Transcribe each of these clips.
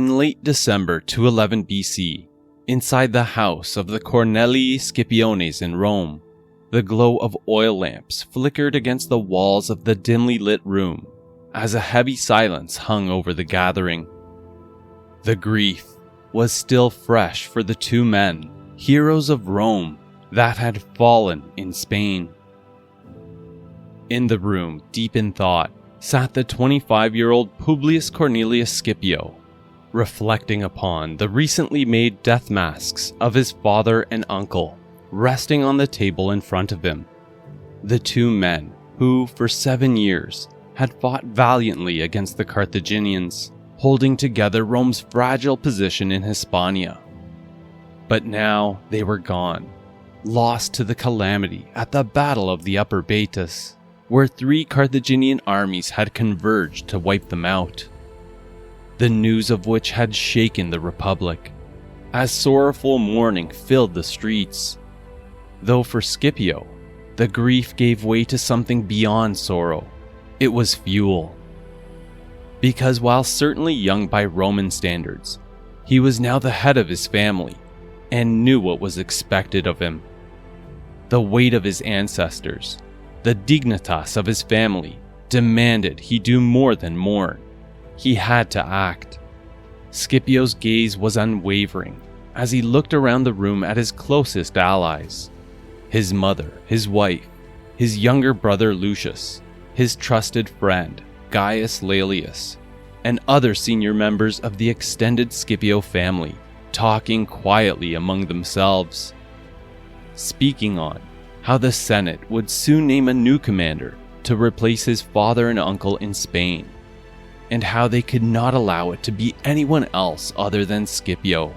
In late December 211 BC, inside the house of the Cornelii Scipiones in Rome, the glow of oil lamps flickered against the walls of the dimly lit room as a heavy silence hung over the gathering. The grief was still fresh for the two men, heroes of Rome, that had fallen in Spain. In the room, deep in thought, sat the 25-year-old Publius Cornelius Scipio, reflecting upon the recently made death masks of his father and uncle resting on the table in front of him. The two men who, for 7 years, had fought valiantly against the Carthaginians, holding together Rome's fragile position in Hispania. But now they were gone, lost to the calamity at the Battle of the Upper Baetis, where 3 Carthaginian armies had converged to wipe them out. The news of which had shaken the Republic, as sorrowful mourning filled the streets. Though for Scipio, the grief gave way to something beyond sorrow. It was fuel. Because while certainly young by Roman standards, he was now the head of his family and knew what was expected of him. The weight of his ancestors, the dignitas of his family, demanded he do more than mourn. He had to act. Scipio's gaze was unwavering as he looked around the room at his closest allies. His mother, his wife, his younger brother Lucius, his trusted friend Gaius Laelius, and other senior members of the extended Scipio family, talking quietly among themselves, speaking on how the Senate would soon name a new commander to replace his father and uncle in Spain, and how they could not allow it to be anyone else other than Scipio.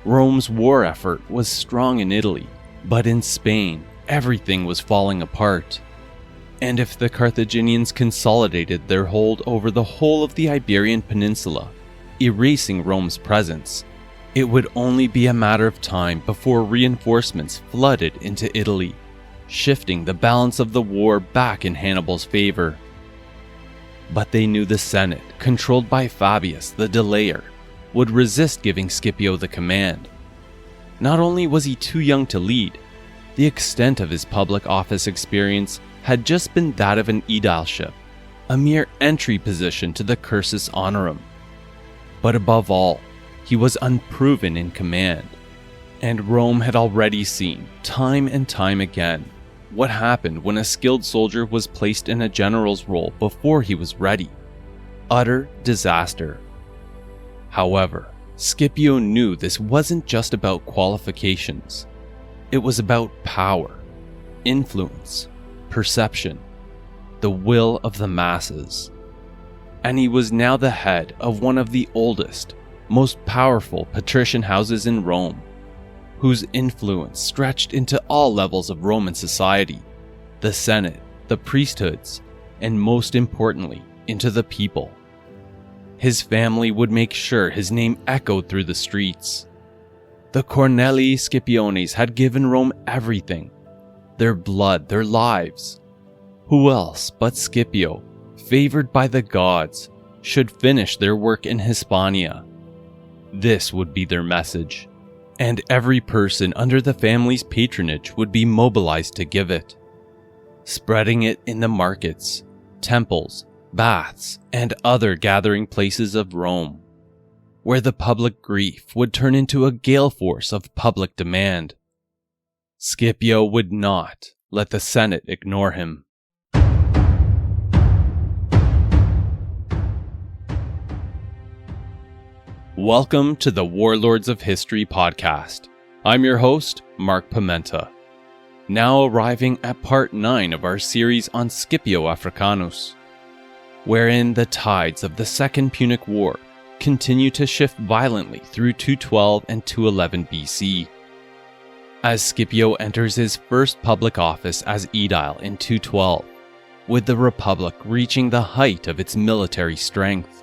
Rome's war effort was strong in Italy, but in Spain, everything was falling apart. And if the Carthaginians consolidated their hold over the whole of the Iberian Peninsula, erasing Rome's presence, it would only be a matter of time before reinforcements flooded into Italy, shifting the balance of the war back in Hannibal's favor. But they knew the Senate, controlled by Fabius the Delayer, would resist giving Scipio the command. Not only was he too young to lead, the extent of his public office experience had just been that of an aedileship, a mere entry position to the cursus honorum. But above all, he was unproven in command, and Rome had already seen, time and time again, what happened when a skilled soldier was placed in a general's role before he was ready. Utter disaster. However, Scipio knew this wasn't just about qualifications. It was about power, influence, perception, the will of the masses. And he was now the head of one of the oldest, most powerful patrician houses in Rome, whose influence stretched into all levels of Roman society, the Senate, the priesthoods, and most importantly, into the people. His family would make sure his name echoed through the streets. The Cornelii Scipiones had given Rome everything, their blood, their lives. Who else but Scipio, favored by the gods, should finish their work in Hispania? This would be their message, and every person under the family's patronage would be mobilized to give it, spreading it in the markets, temples, baths, and other gathering places of Rome, where the public grief would turn into a gale force of public demand. Scipio would not let the Senate ignore him. Welcome to the Warlords of History podcast. I'm your host, Mark Pimenta. Now arriving at part 9 of our series on Scipio Africanus, wherein the tides of the Second Punic War continue to shift violently through 212 and 211 BC. As Scipio enters his first public office as aedile in 212, with the Republic reaching the height of its military strength,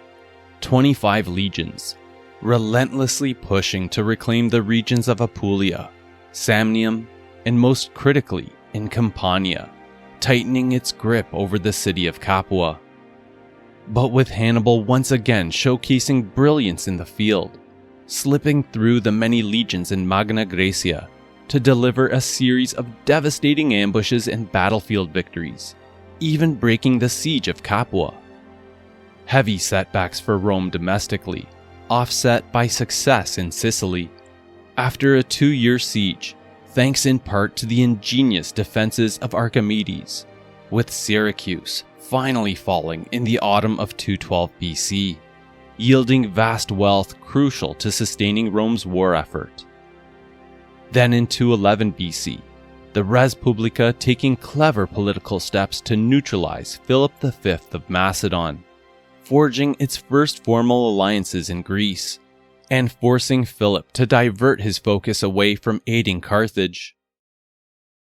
25 legions, relentlessly pushing to reclaim the regions of Apulia, Samnium, and most critically in Campania, tightening its grip over the city of Capua. but with Hannibal once again showcasing brilliance in the field, slipping through the many legions in Magna Graecia to deliver a series of devastating ambushes and battlefield victories, even breaking the siege of Capua. Heavy setbacks for Rome domestically, offset by success in Sicily, after a 2-year siege, thanks in part to the ingenious defenses of Archimedes, with Syracuse finally falling in the autumn of 212 BC, yielding vast wealth crucial to sustaining Rome's war effort. Then in 211 BC, the Res Publica taking clever political steps to neutralize Philip V of Macedon, forging its first formal alliances in Greece, and forcing Philip to divert his focus away from aiding Carthage.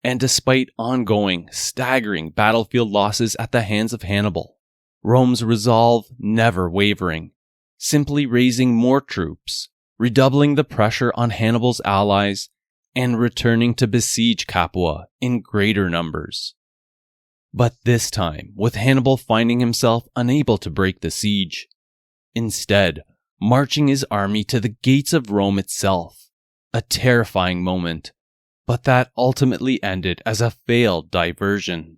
And despite ongoing, staggering battlefield losses at the hands of Hannibal, Rome's resolve never wavering, simply raising more troops, redoubling the pressure on Hannibal's allies, and returning to besiege Capua in greater numbers. But this time, with Hannibal finding himself unable to break the siege, instead marching his army to the gates of Rome itself, a terrifying moment, but that ultimately ended as a failed diversion,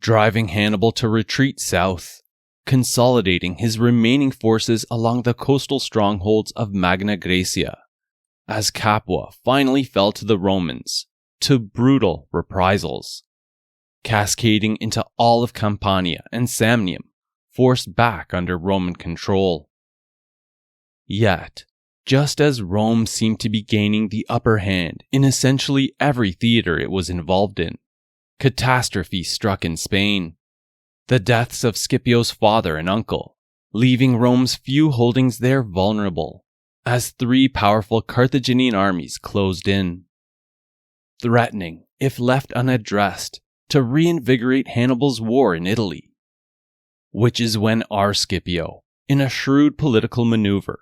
driving Hannibal to retreat south, consolidating his remaining forces along the coastal strongholds of Magna Graecia, as Capua finally fell to the Romans, to brutal reprisals, cascading into all of Campania and Samnium, forced back under Roman control. Yet, just as Rome seemed to be gaining the upper hand in essentially every theater it was involved in, catastrophe struck in Spain. The deaths of Scipio's father and uncle, leaving Rome's few holdings there vulnerable, as 3 powerful Carthaginian armies closed in, threatening, if left unaddressed, to reinvigorate Hannibal's war in Italy. Which is when our Scipio, in a shrewd political maneuver,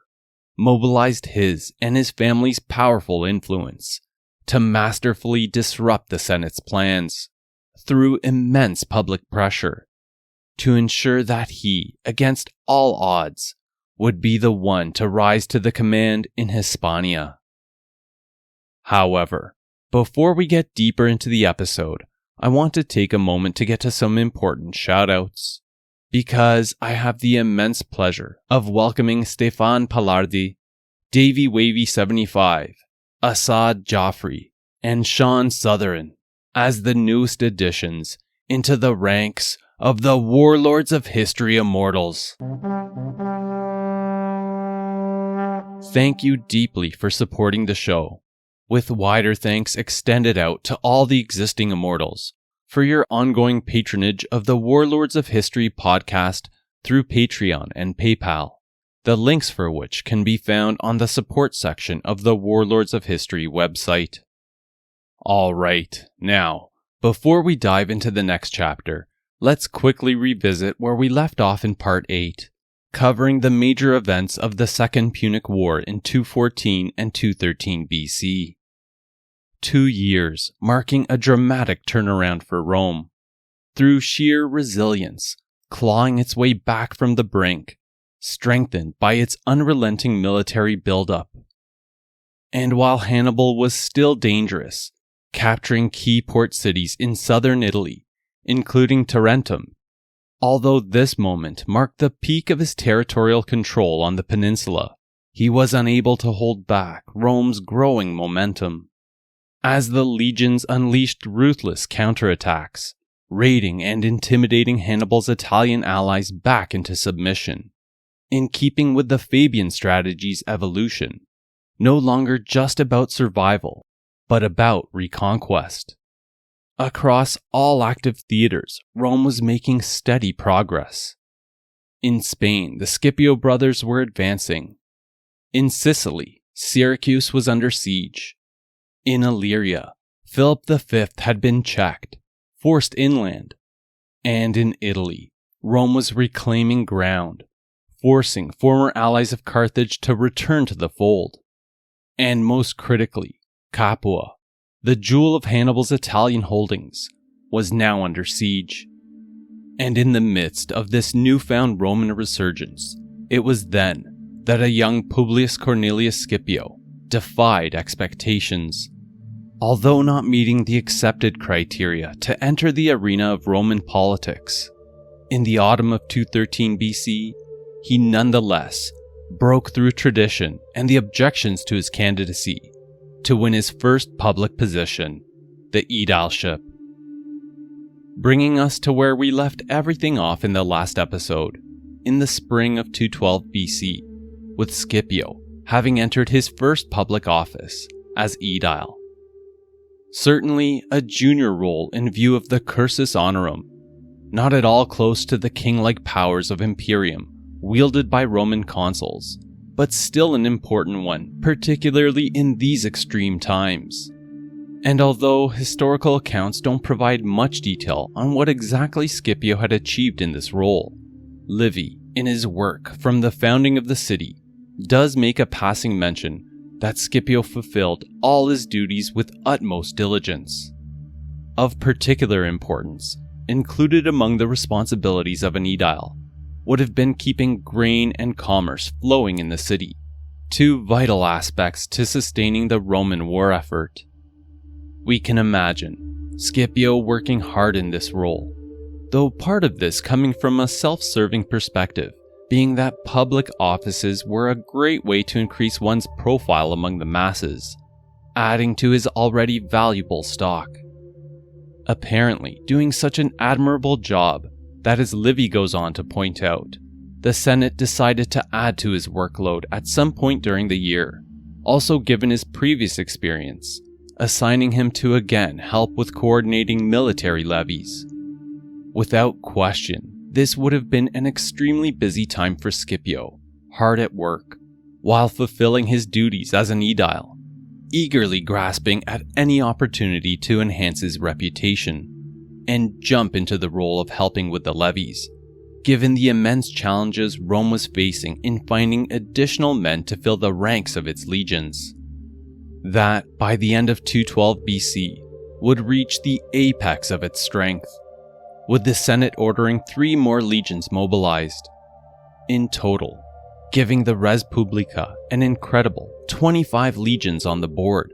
mobilized his and his family's powerful influence to masterfully disrupt the Senate's plans through immense public pressure to ensure that he, against all odds, would be the one to rise to the command in Hispania. However, before we get deeper into the episode, I want to take a moment to get to some important shoutouts, because I have the immense pleasure of welcoming Stefan Palardi, Davy Wavy 75, Assad Joffrey, and Sean Southern as the newest additions into the ranks of the Warlords of History Immortals. Thank you deeply for supporting the show, with wider thanks extended out to all the existing Immortals for your ongoing patronage of the Warlords of History podcast through Patreon and PayPal, the links for which can be found on the support section of the Warlords of History website. Alright, now, before we dive into the next chapter, let's quickly revisit where we left off in Part 8, covering the major events of the Second Punic War in 214 and 213 BC. 2 years marking a dramatic turnaround for Rome, through sheer resilience, clawing its way back from the brink, strengthened by its unrelenting military buildup. And while Hannibal was still dangerous, capturing key port cities in southern Italy, including Tarentum, although this moment marked the peak of his territorial control on the peninsula, he was unable to hold back Rome's growing momentum, as the legions unleashed ruthless counterattacks, raiding and intimidating Hannibal's Italian allies back into submission, in keeping with the Fabian strategy's evolution, no longer just about survival, but about reconquest. Across all active theaters, Rome was making steady progress. In Spain, the Scipio brothers were advancing. In Sicily, Syracuse was under siege. In Illyria, Philip V had been checked, forced inland. And in Italy, Rome was reclaiming ground, forcing former allies of Carthage to return to the fold. And most critically, Capua, the jewel of Hannibal's Italian holdings, was now under siege. And in the midst of this newfound Roman resurgence, it was then that a young Publius Cornelius Scipio defied expectations. Although not meeting the accepted criteria to enter the arena of Roman politics, in the autumn of 213 BC, he nonetheless broke through tradition and the objections to his candidacy to win his first public position, the aedileship. Bringing us to where we left everything off in the last episode, in the spring of 212 BC, with Scipio having entered his first public office as aedile. Certainly a junior role in view of the cursus honorum, not at all close to the king-like powers of imperium wielded by Roman consuls, but still an important one, particularly in these extreme times. And although historical accounts don't provide much detail on what exactly Scipio had achieved in this role, Livy, in his work From the Founding of the City, does make a passing mention that Scipio fulfilled all his duties with utmost diligence. Of particular importance, included among the responsibilities of an aedile, would have been keeping grain and commerce flowing in the city, two vital aspects to sustaining the Roman war effort. We can imagine Scipio working hard in this role, though part of this coming from a self-serving perspective, being that public offices were a great way to increase one's profile among the masses, adding to his already valuable stock. Apparently doing such an admirable job that, as Livy goes on to point out, the Senate decided to add to his workload at some point during the year, also given his previous experience, assigning him to again help with coordinating military levies. Without question, this would have been an extremely busy time for Scipio, hard at work, while fulfilling his duties as an aedile, eagerly grasping at any opportunity to enhance his reputation, and jump into the role of helping with the levies, given the immense challenges Rome was facing in finding additional men to fill the ranks of its legions. That, by the end of 212 BC, would reach the apex of its strength, with the Senate ordering 3 more legions mobilized. In total, giving the res publica an incredible 25 legions on the board,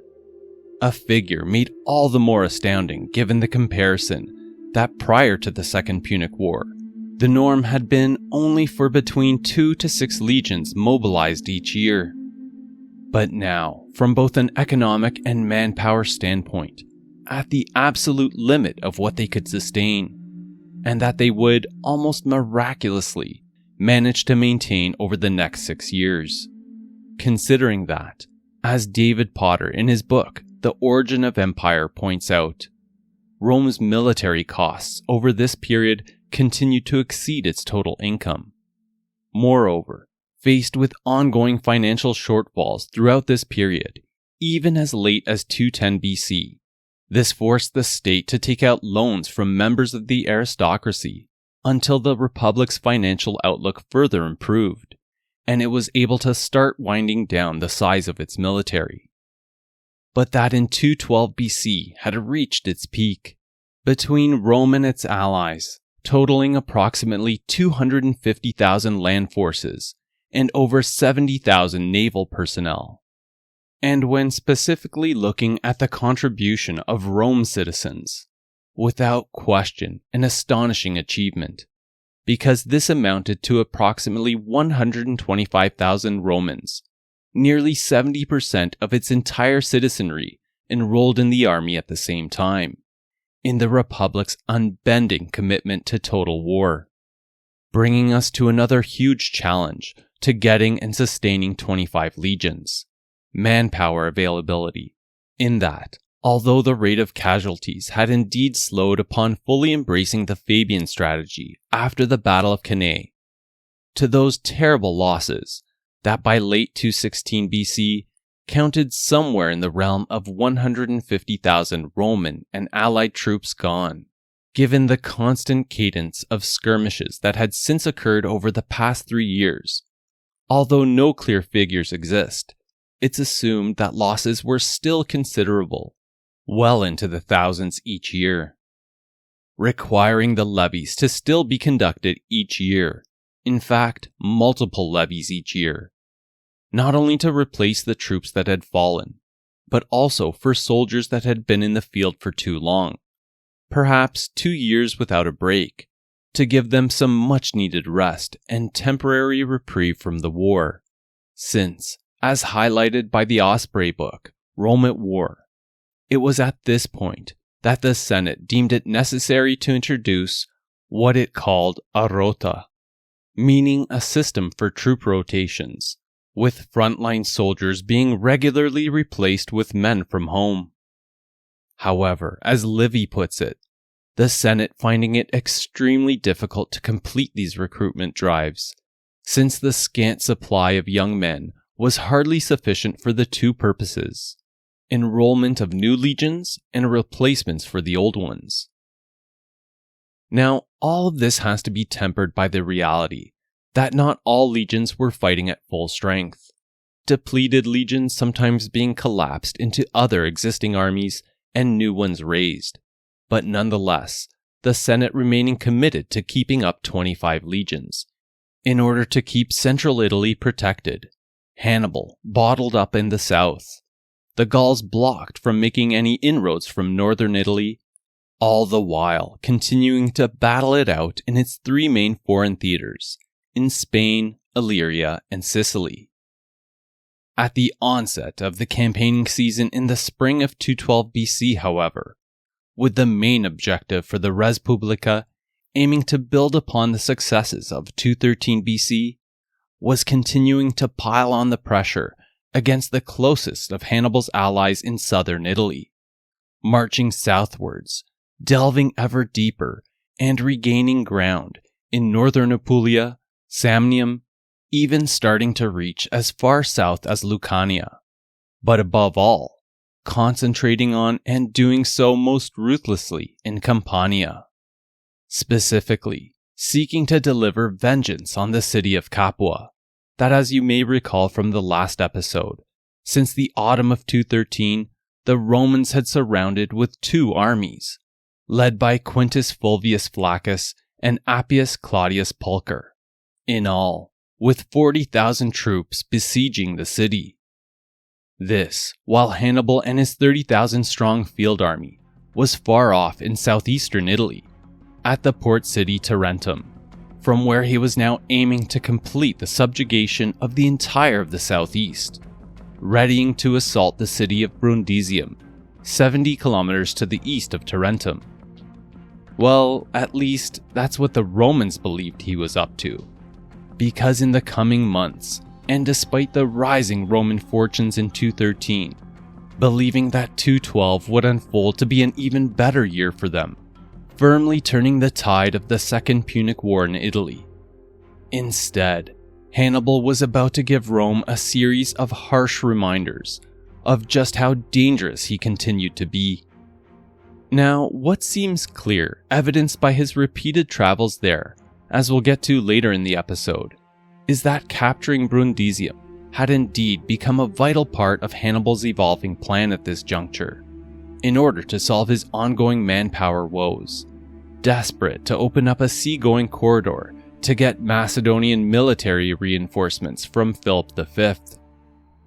a figure made all the more astounding given the comparison that prior to the Second Punic War, the norm had been only for between 2 to 6 legions mobilized each year. But now, from both an economic and manpower standpoint, at the absolute limit of what they could sustain, and that they would, almost miraculously, manage to maintain over the next 6 years. Considering that, as David Potter in his book, The Origin of Empire points out, Rome's military costs over this period continued to exceed its total income. Moreover, faced with ongoing financial shortfalls throughout this period, even as late as 210 BC, this forced the state to take out loans from members of the aristocracy until the Republic's financial outlook further improved, and it was able to start winding down the size of its military. But that in 212 BC had reached its peak, between Rome and its allies, totaling approximately 250,000 land forces and over 70,000 naval personnel. And when specifically looking at the contribution of Rome's citizens, without question an astonishing achievement, because this amounted to approximately 125,000 Romans, nearly 70% of its entire citizenry enrolled in the army at the same time, in the Republic's unbending commitment to total war, bringing us to another huge challenge to getting and sustaining 25 legions, manpower availability, in that, although the rate of casualties had indeed slowed upon fully embracing the Fabian strategy after the Battle of Cannae, to those terrible losses that by late 216 BC counted somewhere in the realm of 150,000 Roman and allied troops gone, given the constant cadence of skirmishes that had since occurred over the past 3 years. Although no clear figures exist, it's assumed that losses were still considerable, well into the thousands each year. requiring the levies to still be conducted each year. In fact, multiple levies each year. Not only to replace the troops that had fallen, but also for soldiers that had been in the field for too long, perhaps 2 years without a break, to give them some much-needed rest and temporary reprieve from the war, since, as highlighted by the Osprey book, Rome at War, it was at this point that the Senate deemed it necessary to introduce what it called a rota, meaning a system for troop rotations, with frontline soldiers being regularly replaced with men from home. However, as Livy puts it, the Senate finding it extremely difficult to complete these recruitment drives, since the scant supply of young men was hardly sufficient for the two purposes: enrollment of new legions and replacements for the old ones. Now, all of this has to be tempered by the reality that not all legions were fighting at full strength, depleted legions sometimes being collapsed into other existing armies and new ones raised, but nonetheless, the Senate remaining committed to keeping up 25 legions, in order to keep central Italy protected, Hannibal bottled up in the south, the Gauls blocked from making any inroads from northern Italy, all the while continuing to battle it out in its three main foreign theaters, in Spain, Illyria, and Sicily. At the onset of the campaigning season in the spring of 212 BC, however, with the main objective for the Res Publica aiming to build upon the successes of 213 BC, was continuing to pile on the pressure against the closest of Hannibal's allies in southern Italy, marching southwards, delving ever deeper, and regaining ground in northern Apulia, Samnium, even starting to reach as far south as Lucania, but above all, concentrating on and doing so most ruthlessly in Campania, specifically seeking to deliver vengeance on the city of Capua, that, as you may recall from the last episode, since the autumn of 213, the Romans had surrounded with two armies, led by Quintus Fulvius Flaccus and Appius Claudius Pulcher, in all, with 40,000 troops besieging the city. This, while Hannibal and his 30,000 strong field army was far off in southeastern Italy, at the port city Tarentum, from where he was now aiming to complete the subjugation of the entire of the southeast, readying to assault the city of Brundisium, 70 kilometers to the east of Tarentum. Well, at least that's what the Romans believed he was up to, because in the coming months, and despite the rising Roman fortunes in 213, believing that 212 would unfold to be an even better year for them, firmly turning the tide of the Second Punic War in Italy. Instead, Hannibal was about to give Rome a series of harsh reminders of just how dangerous he continued to be. Now, what seems clear, evidenced by his repeated travels there, as we'll get to later in the episode, is that capturing Brundisium had indeed become a vital part of Hannibal's evolving plan at this juncture, in order to solve his ongoing manpower woes, desperate to open up a seagoing corridor to get Macedonian military reinforcements from Philip V.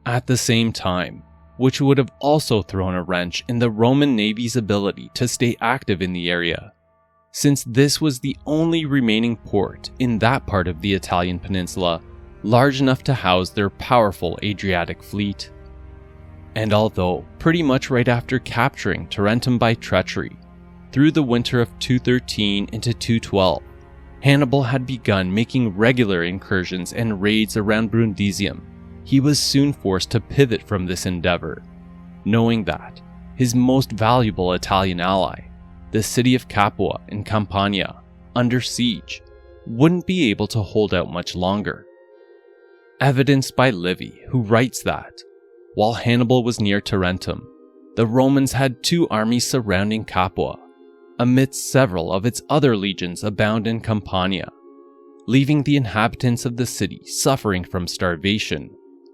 At the same time, which would have also thrown a wrench in the Roman navy's ability to stay active in the area, since this was the only remaining port in that part of the Italian peninsula large enough to house their powerful Adriatic fleet. And although, pretty much right after capturing Tarentum by treachery, through the winter of 213 into 212, Hannibal had begun making regular incursions and raids around Brundisium, he was soon forced to pivot from this endeavor, knowing that his most valuable Italian ally, the city of Capua in Campania, under siege, wouldn't be able to hold out much longer. Evidenced by Livy, who writes that, while Hannibal was near Tarentum, the Romans had two armies surrounding Capua, amidst several of its other legions abound in Campania, leaving the inhabitants of the city suffering from starvation,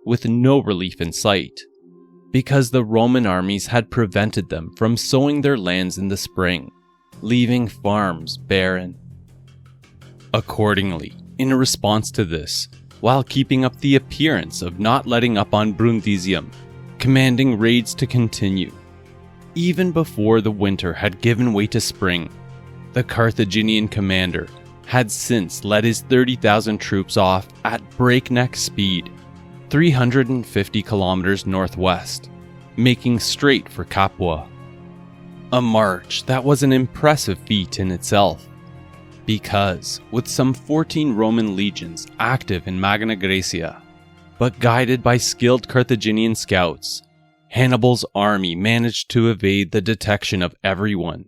with no relief in sight, because the Roman armies had prevented them from sowing their lands in the spring, leaving farms barren. Accordingly, in response to this, while keeping up the appearance of not letting up on Brundisium, commanding raids to continue, even before the winter had given way to spring, the Carthaginian commander had since led his 30,000 troops off at breakneck speed, 350 kilometers northwest, making straight for Capua. A march that was an impressive feat in itself, because with some 14 Roman legions active in Magna Graecia, but guided by skilled Carthaginian scouts, Hannibal's army managed to evade the detection of everyone,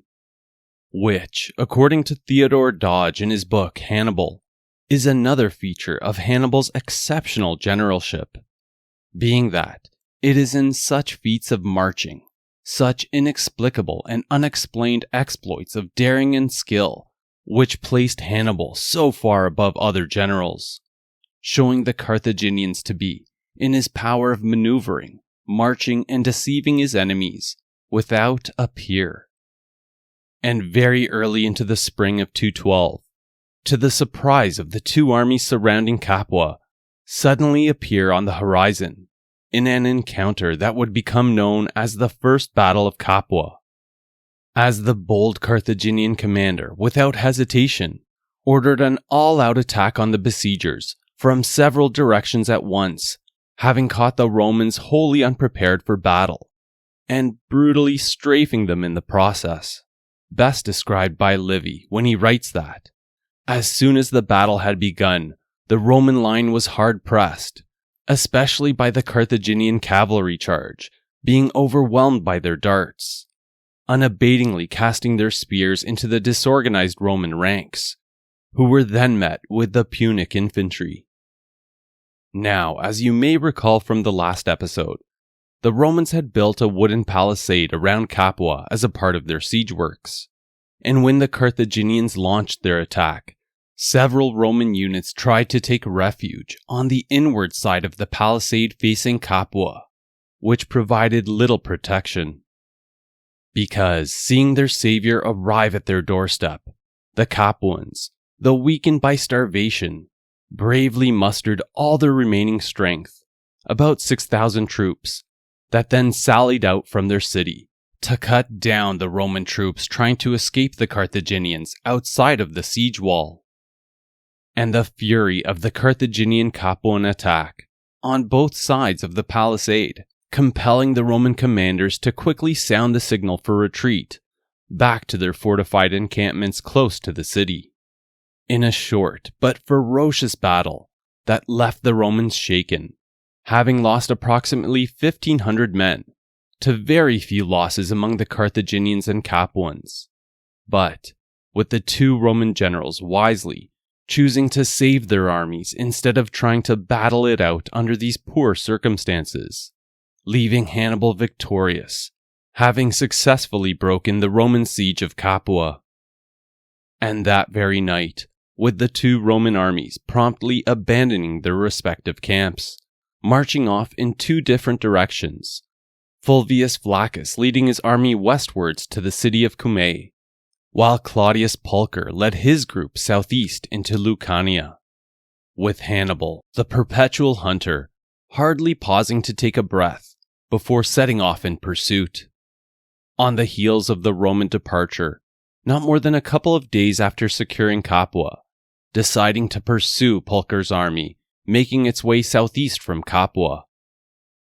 which, according to Theodore Dodge in his book Hannibal, is another feature of Hannibal's exceptional generalship, being that it is in such feats of marching, such inexplicable and unexplained exploits of daring and skill, which placed Hannibal so far above other generals, showing the Carthaginians to be in his power of maneuvering, marching, and deceiving his enemies without a peer. And very early into the spring of 212, to the surprise of the two armies surrounding Capua, suddenly appear on the horizon in an encounter that would become known as the First Battle of Capua, as the bold Carthaginian commander, without hesitation, ordered an all-out attack on the besiegers from several directions at once, having caught the Romans wholly unprepared for battle, and brutally strafing them in the process, best described by Livy when he writes that, as soon as the battle had begun, the Roman line was hard-pressed, especially by the Carthaginian cavalry charge, being overwhelmed by their darts, unabatingly casting their spears into the disorganized Roman ranks, who were then met with the Punic infantry. Now, as you may recall from the last episode, the Romans had built a wooden palisade around Capua as a part of their siege works, and when the Carthaginians launched their attack, several Roman units tried to take refuge on the inward side of the palisade facing Capua, which provided little protection. Because, seeing their savior arrive at their doorstep, the Capuans, though weakened by starvation, bravely mustered all their remaining strength, about 6,000 troops, that then sallied out from their city to cut down the Roman troops trying to escape the Carthaginians outside of the siege wall. And the fury of the Carthaginian Capuan attack on both sides of the palisade, compelling the Roman commanders to quickly sound the signal for retreat back to their fortified encampments close to the city, in a short but ferocious battle that left the Romans shaken, having lost approximately 1,500 men, to very few losses among the Carthaginians and Capuans, but with the two Roman generals wisely choosing to save their armies instead of trying to battle it out under these poor circumstances, leaving Hannibal victorious, having successfully broken the Roman siege of Capua. And that very night, with the two Roman armies promptly abandoning their respective camps, marching off in two different directions, Fulvius Flaccus leading his army westwards to the city of Cumae, while Claudius Pulcher led his group southeast into Lucania, with Hannibal, the perpetual hunter, hardly pausing to take a breath before setting off in pursuit. On the heels of the Roman departure, not more than a couple of days after securing Capua, deciding to pursue Pulcher's army, making its way southeast from Capua.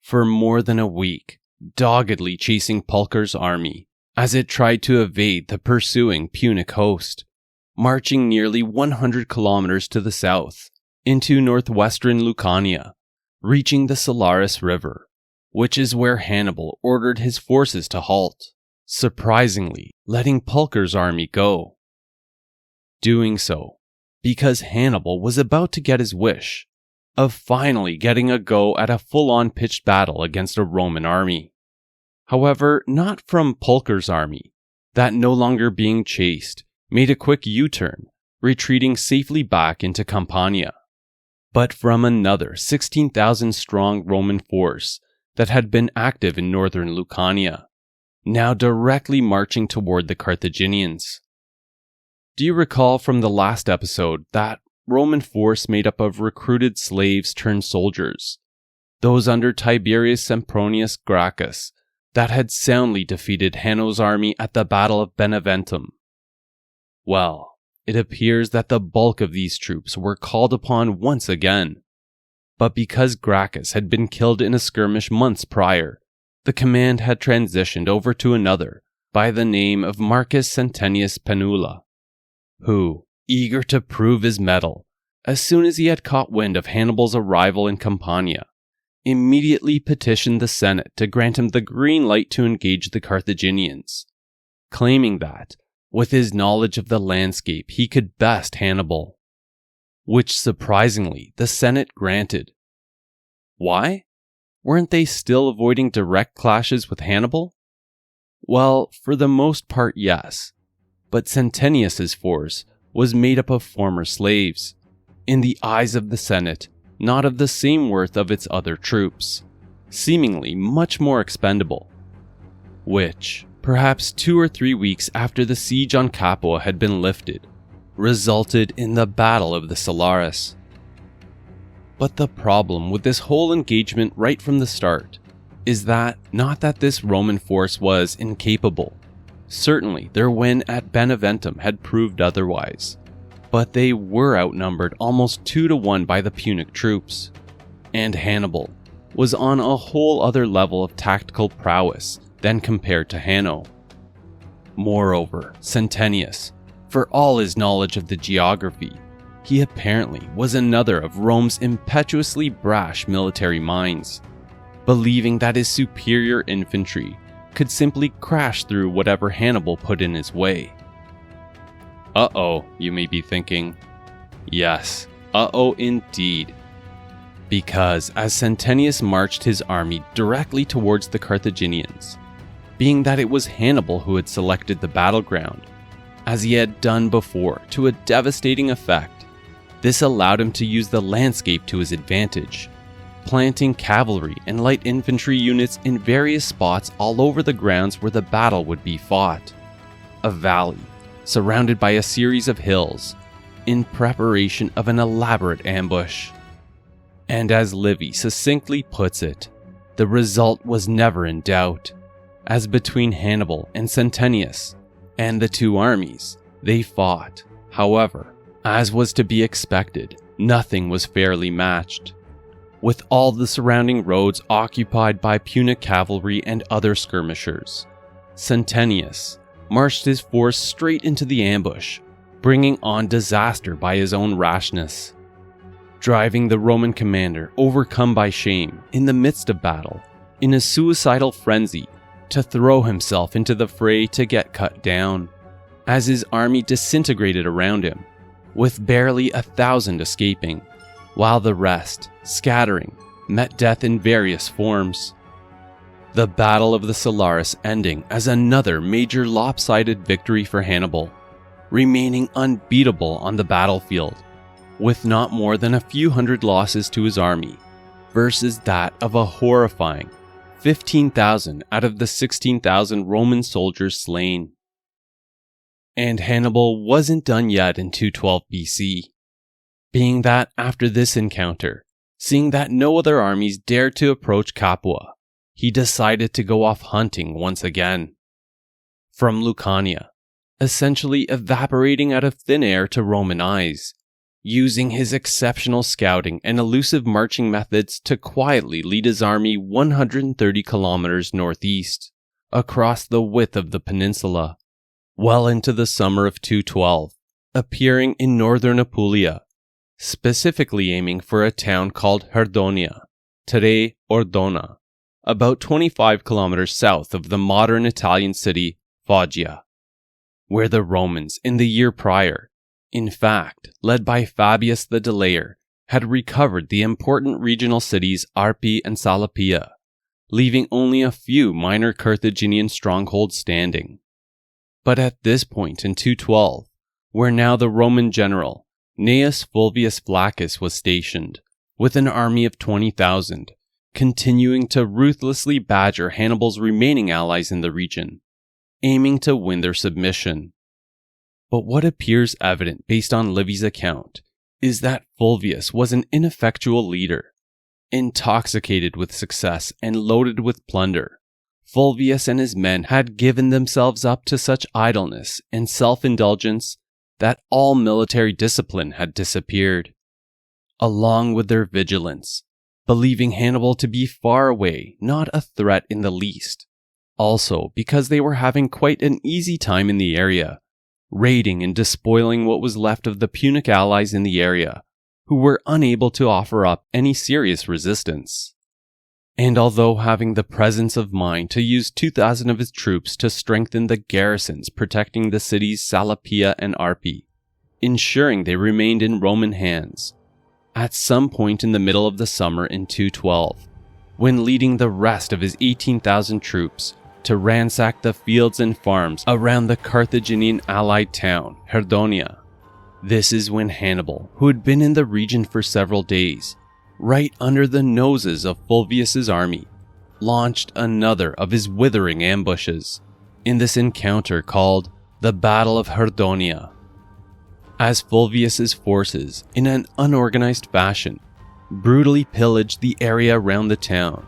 For more than a week, doggedly chasing Pulcher's army as it tried to evade the pursuing Punic host, marching nearly 100 kilometers to the south into northwestern Lucania, reaching the Silarus River, which is where Hannibal ordered his forces to halt, surprisingly letting Pulcher's army go. Doing so because Hannibal was about to get his wish of finally getting a go at a full-on pitched battle against a Roman army. However, not from Pulcher's army, that no longer being chased, made a quick U-turn, retreating safely back into Campania, but from another 16,000-strong Roman force that had been active in northern Lucania, now directly marching toward the Carthaginians. Do you recall from the last episode that Roman force made up of recruited slaves turned soldiers, those under Tiberius Sempronius Gracchus, that had soundly defeated Hanno's army at the Battle of Beneventum? Well, it appears that the bulk of these troops were called upon once again. But because Gracchus had been killed in a skirmish months prior, the command had transitioned over to another by the name of Marcus Centenius Penula, who, eager to prove his mettle, as soon as he had caught wind of Hannibal's arrival in Campania, immediately petitioned the Senate to grant him the green light to engage the Carthaginians, claiming that, with his knowledge of the landscape, he could best Hannibal, which surprisingly the Senate granted. Why? Weren't they still avoiding direct clashes with Hannibal? Well, for the most part, yes, but Centenius's force was made up of former slaves, in the eyes of the Senate, not of the same worth of its other troops, seemingly much more expendable, which, perhaps 2 or 3 weeks after the siege on Capua had been lifted, resulted in the Battle of the Silarus. But the problem with this whole engagement right from the start is that not that this Roman force was incapable. Certainly their win at Beneventum had proved otherwise, but they were outnumbered almost 2-to-1 by the Punic troops, and Hannibal was on a whole other level of tactical prowess than compared to Hanno. Moreover, Centenius, for all his knowledge of the geography, he apparently was another of Rome's impetuously brash military minds, believing that his superior infantry could simply crash through whatever Hannibal put in his way. Uh-oh, you may be thinking. Yes, uh-oh indeed. Because as Centenius marched his army directly towards the Carthaginians, being that it was Hannibal who had selected the battleground, as he had done before to a devastating effect, this allowed him to use the landscape to his advantage, planting cavalry and light infantry units in various spots all over the grounds where the battle would be fought. A valley, surrounded by a series of hills, in preparation of an elaborate ambush. And as Livy succinctly puts it, the result was never in doubt, as between Hannibal and Centenius and the two armies, they fought. However, as was to be expected, nothing was fairly matched, with all the surrounding roads occupied by Punic cavalry and other skirmishers. Centenius marched his force straight into the ambush, bringing on disaster by his own rashness, driving the Roman commander, overcome by shame in the midst of battle, in a suicidal frenzy, to throw himself into the fray to get cut down, as his army disintegrated around him, with barely 1,000 escaping, while the rest, scattering, met death in various forms. The Battle of the Silarus ending as another major lopsided victory for Hannibal, remaining unbeatable on the battlefield, with not more than a few hundred losses to his army, versus that of a horrifying 15,000 out of the 16,000 Roman soldiers slain. And Hannibal wasn't done yet in 212 BC, being that after this encounter, seeing that no other armies dared to approach Capua, he decided to go off hunting once again. From Lucania, essentially evaporating out of thin air to Roman eyes, using his exceptional scouting and elusive marching methods to quietly lead his army 130 kilometers northeast, across the width of the peninsula, well into the summer of 212, appearing in northern Apulia, specifically aiming for a town called Herdonia, today Ordona, about 25 kilometers south of the modern Italian city Foggia, where the Romans in the year prior, in fact, led by Fabius the Delayer, had recovered the important regional cities Arpi and Salapia, leaving only a few minor Carthaginian strongholds standing. But at this point in 212, where now the Roman general Gnaeus Fulvius Flaccus was stationed, with an army of 20,000, continuing to ruthlessly badger Hannibal's remaining allies in the region, aiming to win their submission. But what appears evident based on Livy's account is that Fulvius was an ineffectual leader. Intoxicated with success and loaded with plunder, Fulvius and his men had given themselves up to such idleness and self-indulgence that all military discipline had disappeared, along with their vigilance, believing Hannibal to be far away, not a threat in the least. Also, because they were having quite an easy time in the area, raiding and despoiling what was left of the Punic allies in the area, who were unable to offer up any serious resistance. And although having the presence of mind to use 2,000 of his troops to strengthen the garrisons protecting the cities Salapia and Arpi, ensuring they remained in Roman hands, at some point in the middle of the summer in 212, when leading the rest of his 18,000 troops to ransack the fields and farms around the Carthaginian allied town, Herdonia. This is when Hannibal, who had been in the region for several days, right under the noses of Fulvius's army, launched another of his withering ambushes in this encounter called the Battle of Herdonia. As Fulvius's forces, in an unorganized fashion, brutally pillaged the area around the town,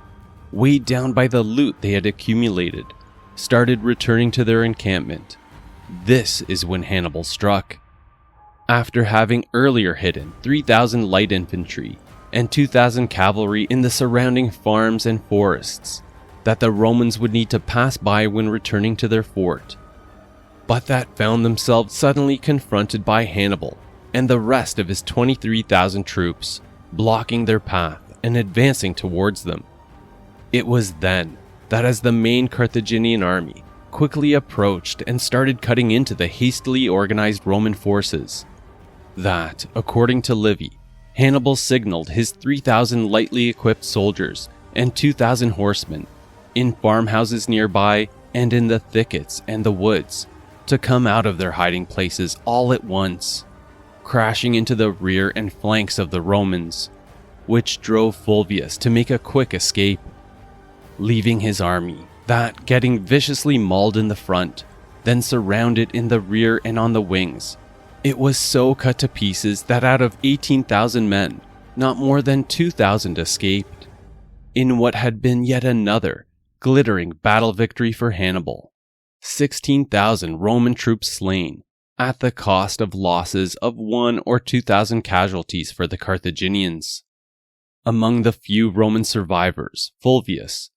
weighed down by the loot they had accumulated, started returning to their encampment, this is when Hannibal struck. After having earlier hidden 3,000 light infantry and 2,000 cavalry in the surrounding farms and forests that the Romans would need to pass by when returning to their fort, but that found themselves suddenly confronted by Hannibal and the rest of his 23,000 troops, blocking their path and advancing towards them. It was then that as the main Carthaginian army quickly approached and started cutting into the hastily organized Roman forces, that, according to Livy, Hannibal signaled his 3,000 lightly equipped soldiers and 2,000 horsemen in farmhouses nearby and in the thickets and the woods to come out of their hiding places all at once, crashing into the rear and flanks of the Romans, which drove Fulvius to make a quick escape, leaving his army, that getting viciously mauled in the front, then surrounded in the rear and on the wings. It was so cut to pieces that out of 18,000 men, not more than 2,000 escaped, in what had been yet another glittering battle victory for Hannibal. 16,000 Roman troops slain, at the cost of losses of 1,000 or 2,000 casualties for the Carthaginians. Among the few Roman survivors, Fulvius,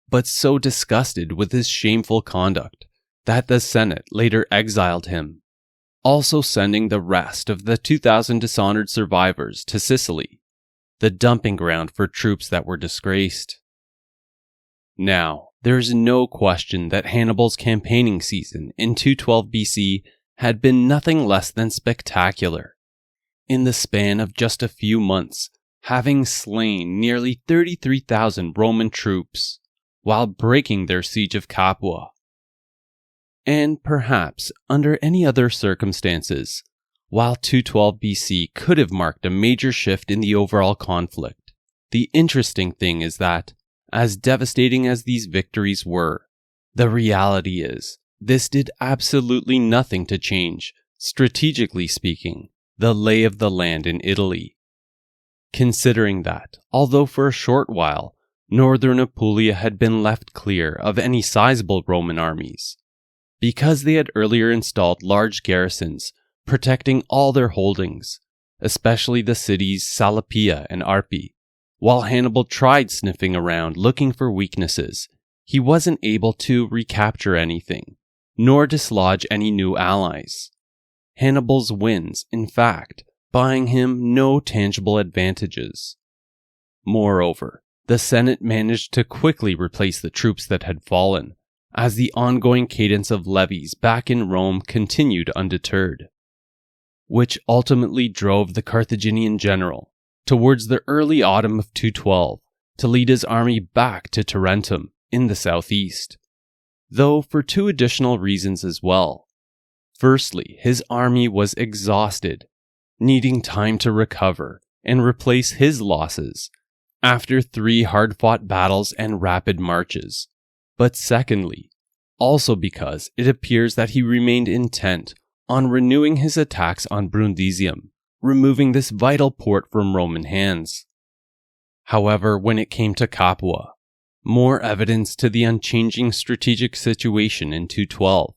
but so disgusted with his shameful conduct that the Senate later exiled him, also sending the rest of the 2,000 dishonored survivors to Sicily, the dumping ground for troops that were disgraced. Now, there is no question that Hannibal's campaigning season in 212 BC had been nothing less than spectacular. In the span of just a few months, having slain nearly 33,000 Roman troops, while breaking their siege of Capua. And perhaps, under any other circumstances, while 212 BC could have marked a major shift in the overall conflict, the interesting thing is that, as devastating as these victories were, the reality is, this did absolutely nothing to change, strategically speaking, the lay of the land in Italy. Considering that, although for a short while, northern Apulia had been left clear of any sizable Roman armies, because they had earlier installed large garrisons protecting all their holdings, especially the cities Salapia and Arpi. While Hannibal tried sniffing around looking for weaknesses, he wasn't able to recapture anything, nor dislodge any new allies. Hannibal's wins, in fact, buying him no tangible advantages. Moreover, the Senate managed to quickly replace the troops that had fallen, as the ongoing cadence of levies back in Rome continued undeterred, which ultimately drove the Carthaginian general towards the early autumn of 212 to lead his army back to Tarentum in the southeast, though for two additional reasons as well. Firstly, his army was exhausted, needing time to recover and replace his losses after 3 hard-fought battles and rapid marches. But secondly, also because it appears that he remained intent on renewing his attacks on Brundisium, removing this vital port from Roman hands. However, when it came to Capua, more evidence to the unchanging strategic situation in 212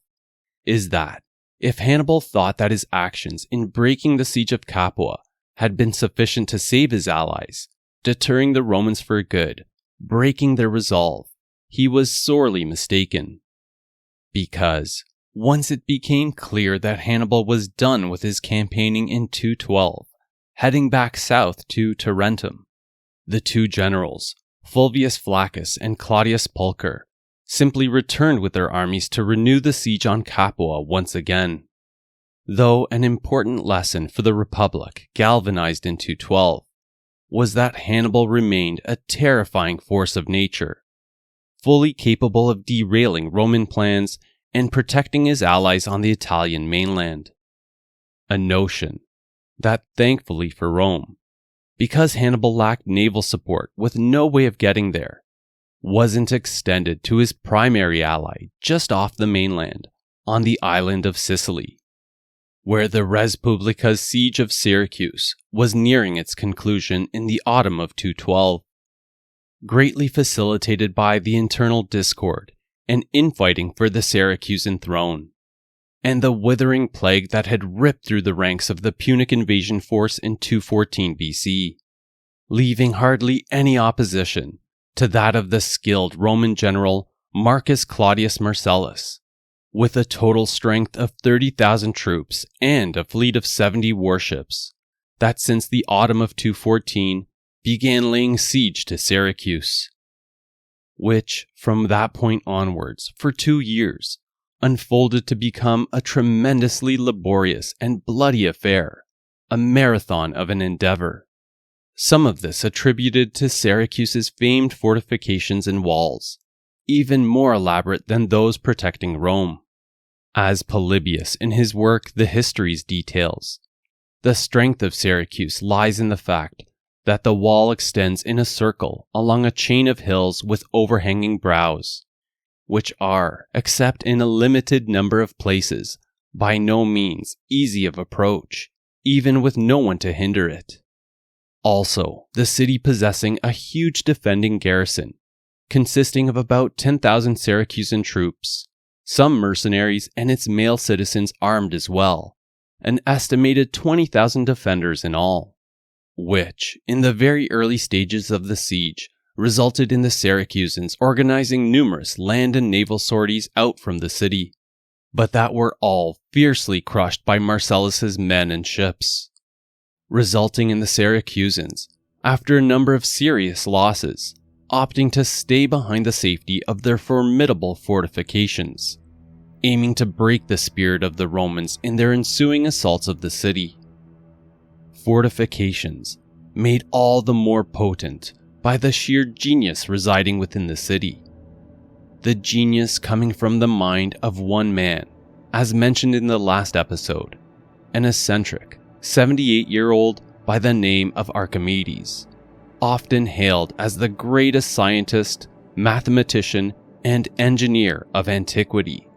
is that if Hannibal thought that his actions in breaking the siege of Capua had been sufficient to save his allies, deterring the Romans for good, breaking their resolve, he was sorely mistaken. Because once it became clear that Hannibal was done with his campaigning in 212, heading back south to Tarentum, the two generals, Fulvius Flaccus and Claudius Pulcher, simply returned with their armies to renew the siege on Capua once again. Though an important lesson for the Republic galvanized in 212 was that Hannibal remained a terrifying force of nature, fully capable of derailing Roman plans and protecting his allies on the Italian mainland. A notion that, thankfully for Rome, because Hannibal lacked naval support with no way of getting there, wasn't extended to his primary ally just off the mainland, on the island of Sicily, where the Res Publica's siege of Syracuse was nearing its conclusion in the autumn of 212, greatly facilitated by the internal discord and infighting for the Syracusan throne, and the withering plague that had ripped through the ranks of the Punic invasion force in 214 BC, leaving hardly any opposition to that of the skilled Roman general Marcus Claudius Marcellus, with a total strength of 30,000 troops and a fleet of 70 warships, that since the autumn of 214 began laying siege to Syracuse, which from that point onwards, for 2 years, unfolded to become a tremendously laborious and bloody affair, a marathon of an endeavor. Some of this attributed to Syracuse's famed fortifications and walls, even more elaborate than those protecting Rome. As Polybius in his work The Histories details, the strength of Syracuse lies in the fact that the wall extends in a circle along a chain of hills with overhanging brows, which are, except in a limited number of places, by no means easy of approach, even with no one to hinder it. Also, the city possessing a huge defending garrison, consisting of about 10,000 Syracusan troops, some mercenaries and its male citizens armed as well, an estimated 20,000 defenders in all, which, in the very early stages of the siege, resulted in the Syracusans organizing numerous land and naval sorties out from the city, but that were all fiercely crushed by Marcellus's men and ships, resulting in the Syracusans, after a number of serious losses, opting to stay behind the safety of their formidable fortifications, aiming to break the spirit of the Romans in their ensuing assaults of the city. Fortifications made all the more potent by the sheer genius residing within the city. The genius coming from the mind of one man, as mentioned in the last episode, an eccentric, 78-year-old by the name of Archimedes, often hailed as the greatest scientist, mathematician, and engineer of antiquity,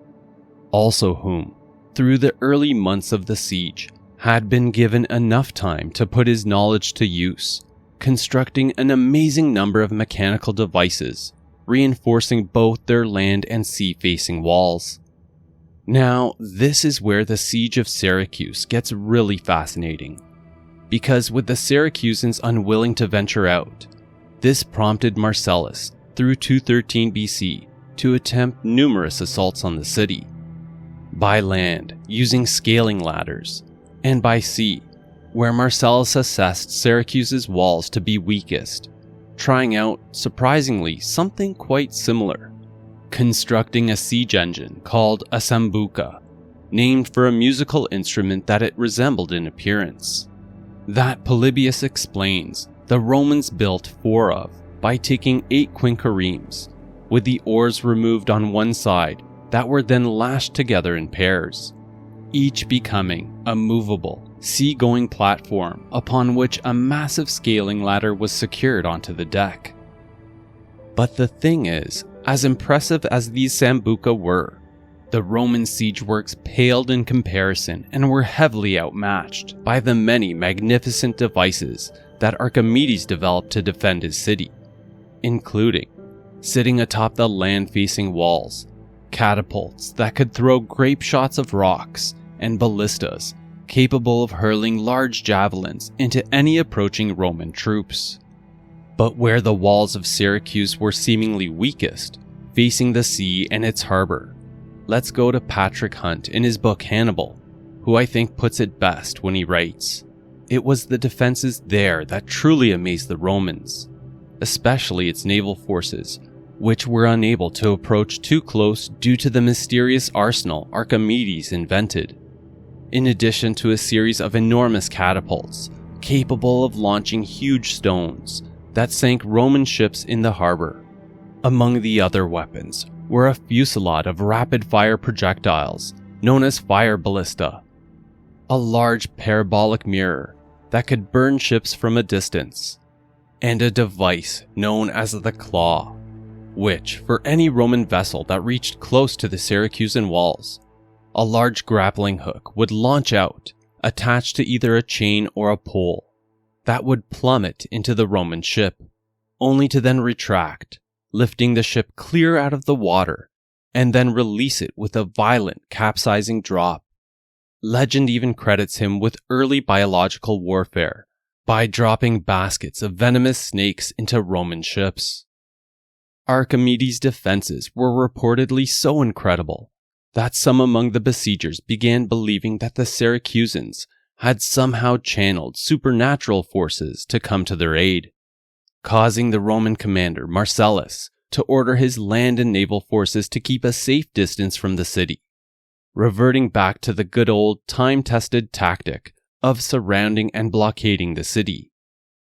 also whom, through the early months of the siege, had been given enough time to put his knowledge to use, constructing an amazing number of mechanical devices, reinforcing both their land and sea-facing walls. Now, this is where the siege of Syracuse gets really fascinating, because with the Syracusans unwilling to venture out, this prompted Marcellus, through 213 BC, to attempt numerous assaults on the city, by land, using scaling ladders, and by sea, where Marcellus assessed Syracuse's walls to be weakest, trying out, surprisingly, something quite similar, constructing a siege engine called a sambuca, named for a musical instrument that it resembled in appearance, that Polybius explains the Romans built 4 of by taking 8 quinqueremes, with the oars removed on one side that were then lashed together in pairs, each becoming a movable, sea-going platform upon which a massive scaling ladder was secured onto the deck. But the thing is, as impressive as these sambuca were, The Roman siege works paled in comparison and were heavily outmatched by the many magnificent devices that Archimedes developed to defend his city, including sitting atop the land-facing walls, catapults that could throw grape shots of rocks, and ballistas capable of hurling large javelins into any approaching Roman troops. But where the walls of Syracuse were seemingly weakest, facing the sea and its harbor, let's go to Patrick Hunt in his book Hannibal, who I think puts it best when he writes, "It was the defenses there that truly amazed the Romans, especially its naval forces, which were unable to approach too close due to the mysterious arsenal Archimedes invented, in addition to a series of enormous catapults capable of launching huge stones that sank Roman ships in the harbor. Among the other weapons were a fusillade of rapid-fire projectiles known as fire ballista, a large parabolic mirror that could burn ships from a distance, and a device known as the claw, which, for any Roman vessel that reached close to the Syracusan walls, a large grappling hook would launch out, attached to either a chain or a pole, that would plummet into the Roman ship, only to then retract, lifting the ship clear out of the water, and then release it with a violent capsizing drop. Legend even credits him with early biological warfare by dropping baskets of venomous snakes into Roman ships. Archimedes' defenses were reportedly so incredible that some among the besiegers began believing that the Syracusans had somehow channeled supernatural forces to come to their aid, causing the Roman commander Marcellus to order his land and naval forces to keep a safe distance from the city, reverting back to the good old time-tested tactic of surrounding and blockading the city,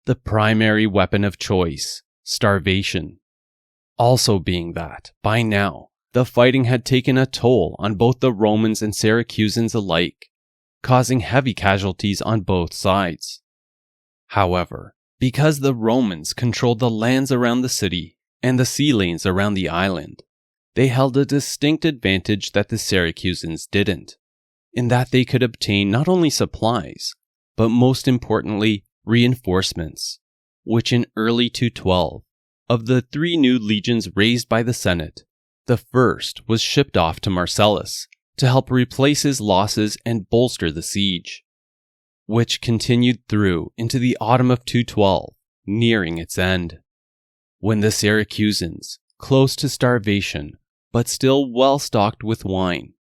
the primary weapon of choice, starvation. Also being that, by now, the fighting had taken a toll on both the Romans and Syracusans alike, causing heavy casualties on both sides. However, because the Romans controlled the lands around the city and the sea lanes around the island, they held a distinct advantage that the Syracusans didn't, in that they could obtain not only supplies, but most importantly, reinforcements, which in early 212, of the 3 new legions raised by the Senate, the first was shipped off to Marcellus to help replace his losses and bolster the siege, which continued through into the autumn of 212, nearing its end, when the Syracusans, close to starvation but still well stocked with wine,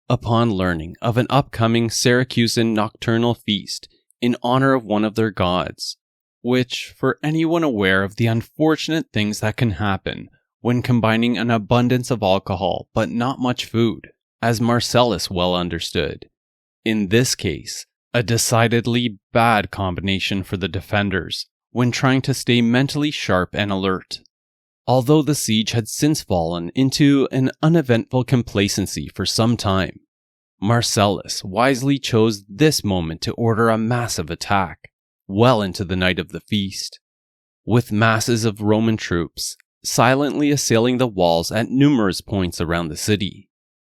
upon learning of an upcoming Syracusan nocturnal feast in honor of one of their gods, which, for anyone aware of the unfortunate things that can happen when combining an abundance of alcohol but not much food, as Marcellus well understood, in this case, a decidedly bad combination for the defenders when trying to stay mentally sharp and alert. Although the siege had since fallen into an uneventful complacency for some time, Marcellus wisely chose this moment to order a massive attack, well into the night of the feast, with masses of Roman troops silently assailing the walls at numerous points around the city,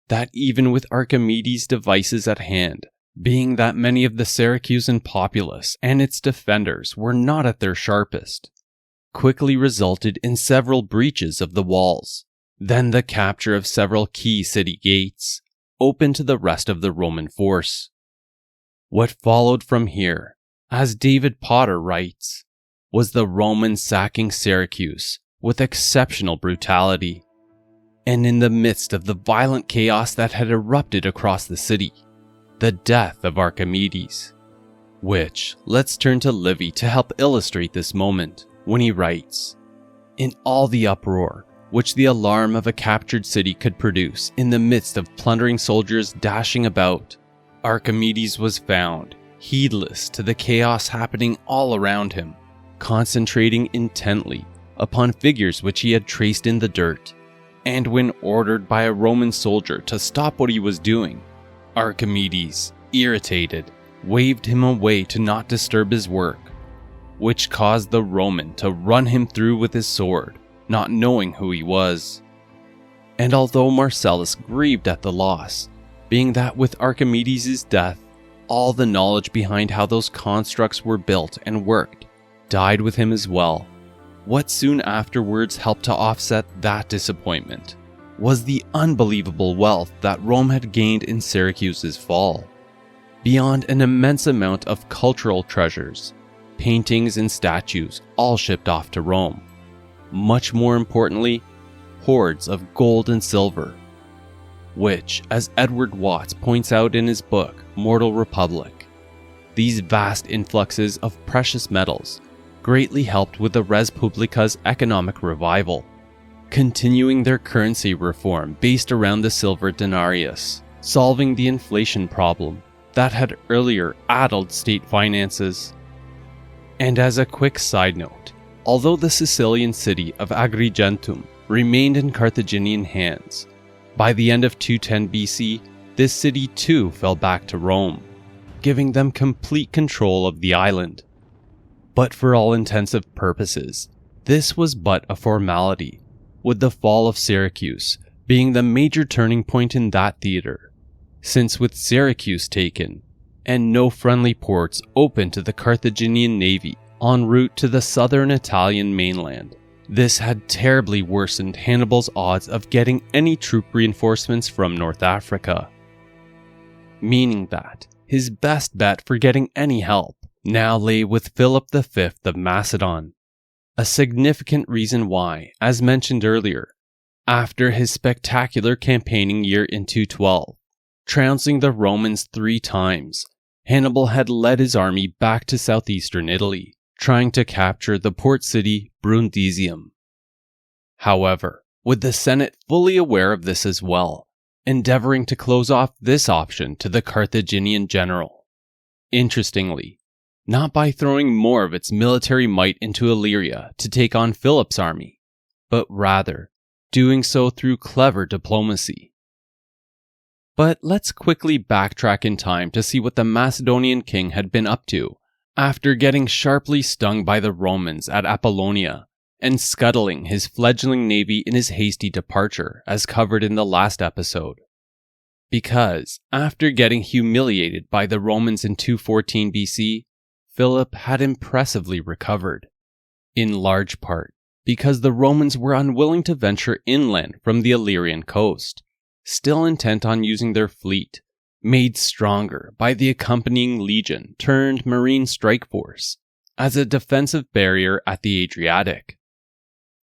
that even with Archimedes' devices at hand, being that many of the Syracusan populace and its defenders were not at their sharpest, quickly resulted in several breaches of the walls, then the capture of several key city gates, open to the rest of the Roman force. What followed from here, as David Potter writes, was the Romans sacking Syracuse with exceptional brutality, and in the midst of the violent chaos that had erupted across the city, the death of Archimedes, which, let's turn to Livy to help illustrate this moment, when he writes, "In all the uproar which the alarm of a captured city could produce in the midst of plundering soldiers dashing about, Archimedes was found, heedless to the chaos happening all around him, concentrating intently upon figures which he had traced in the dirt, and when ordered by a Roman soldier to stop what he was doing, Archimedes, irritated, waved him away to not disturb his work, which caused the Roman to run him through with his sword, not knowing who he was. And although Marcellus grieved at the loss, being that with Archimedes' death, all the knowledge behind how those constructs were built and worked died with him as well, what soon afterwards helped to offset that disappointment was the unbelievable wealth that Rome had gained in Syracuse's fall. Beyond an immense amount of cultural treasures, paintings and statues all shipped off to Rome. Much more importantly, hoards of gold and silver, which, as Edward Watts points out in his book, Mortal Republic, these vast influxes of precious metals greatly helped with the res publica's economic revival, continuing their currency reform based around the silver denarius, solving the inflation problem that had earlier addled state finances. And as a quick side note, although the Sicilian city of Agrigentum remained in Carthaginian hands, by the end of 210 BC, this city too fell back to Rome, giving them complete control of the island. But for all intensive purposes, this was but a formality, with the fall of Syracuse being the major turning point in that theater, since with Syracuse taken, and no friendly ports open to the Carthaginian navy en route to the southern Italian mainland, this had terribly worsened Hannibal's odds of getting any troop reinforcements from North Africa, meaning that his best bet for getting any help now lay with Philip V of Macedon. A significant reason why, as mentioned earlier, after his spectacular campaigning year in 212, trouncing the Romans 3 times, Hannibal had led his army back to southeastern Italy, trying to capture the port city Brundisium. However, with the Senate fully aware of this as well, endeavoring to close off this option to the Carthaginian general. Interestingly, not by throwing more of its military might into Illyria to take on Philip's army, but rather doing so through clever diplomacy. But let's quickly backtrack in time to see what the Macedonian king had been up to after getting sharply stung by the Romans at Apollonia and scuttling his fledgling navy in his hasty departure, as covered in the last episode. Because, after getting humiliated by the Romans in 214 BC, Philip had impressively recovered, in large part because the Romans were unwilling to venture inland from the Illyrian coast, still intent on using their fleet, made stronger by the accompanying legion turned marine strike force, as a defensive barrier at the Adriatic,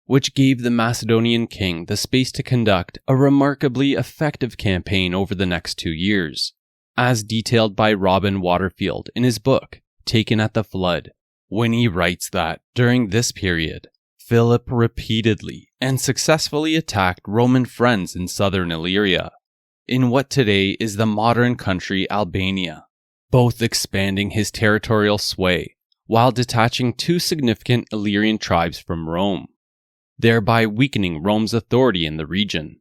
which gave the Macedonian king the space to conduct a remarkably effective campaign over the next 2 years, as detailed by Robin Waterfield in his book, Taken at the Flood, when he writes that, during this period, Philip repeatedly and successfully attacked Roman friends in southern Illyria, in what today is the modern country Albania, both expanding his territorial sway while detaching 2 significant Illyrian tribes from Rome, thereby weakening Rome's authority in the region.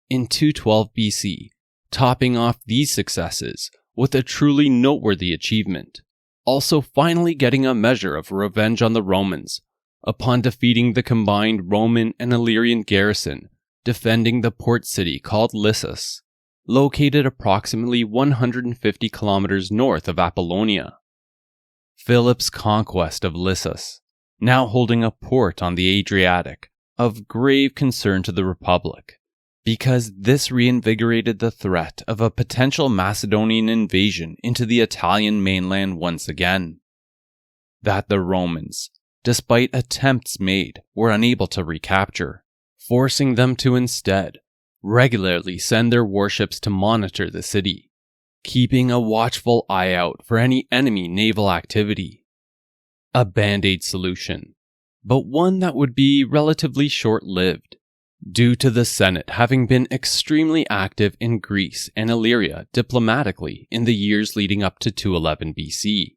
In 212 BC, topping off these successes with a truly noteworthy achievement, also finally getting a measure of revenge on the Romans upon defeating the combined Roman and Illyrian garrison defending the port city called Lissus, located approximately 150 kilometers north of Apollonia. Philip's conquest of Lissus, now holding a port on the Adriatic, of grave concern to the Republic, because this reinvigorated the threat of a potential Macedonian invasion into the Italian mainland once again, that the Romans, despite attempts made, were unable to recapture, forcing them to instead regularly send their warships to monitor the city, keeping a watchful eye out for any enemy naval activity. A band-aid solution, but one that would be relatively short-lived, due to the Senate having been extremely active in Greece and Illyria diplomatically in the years leading up to 211 BC,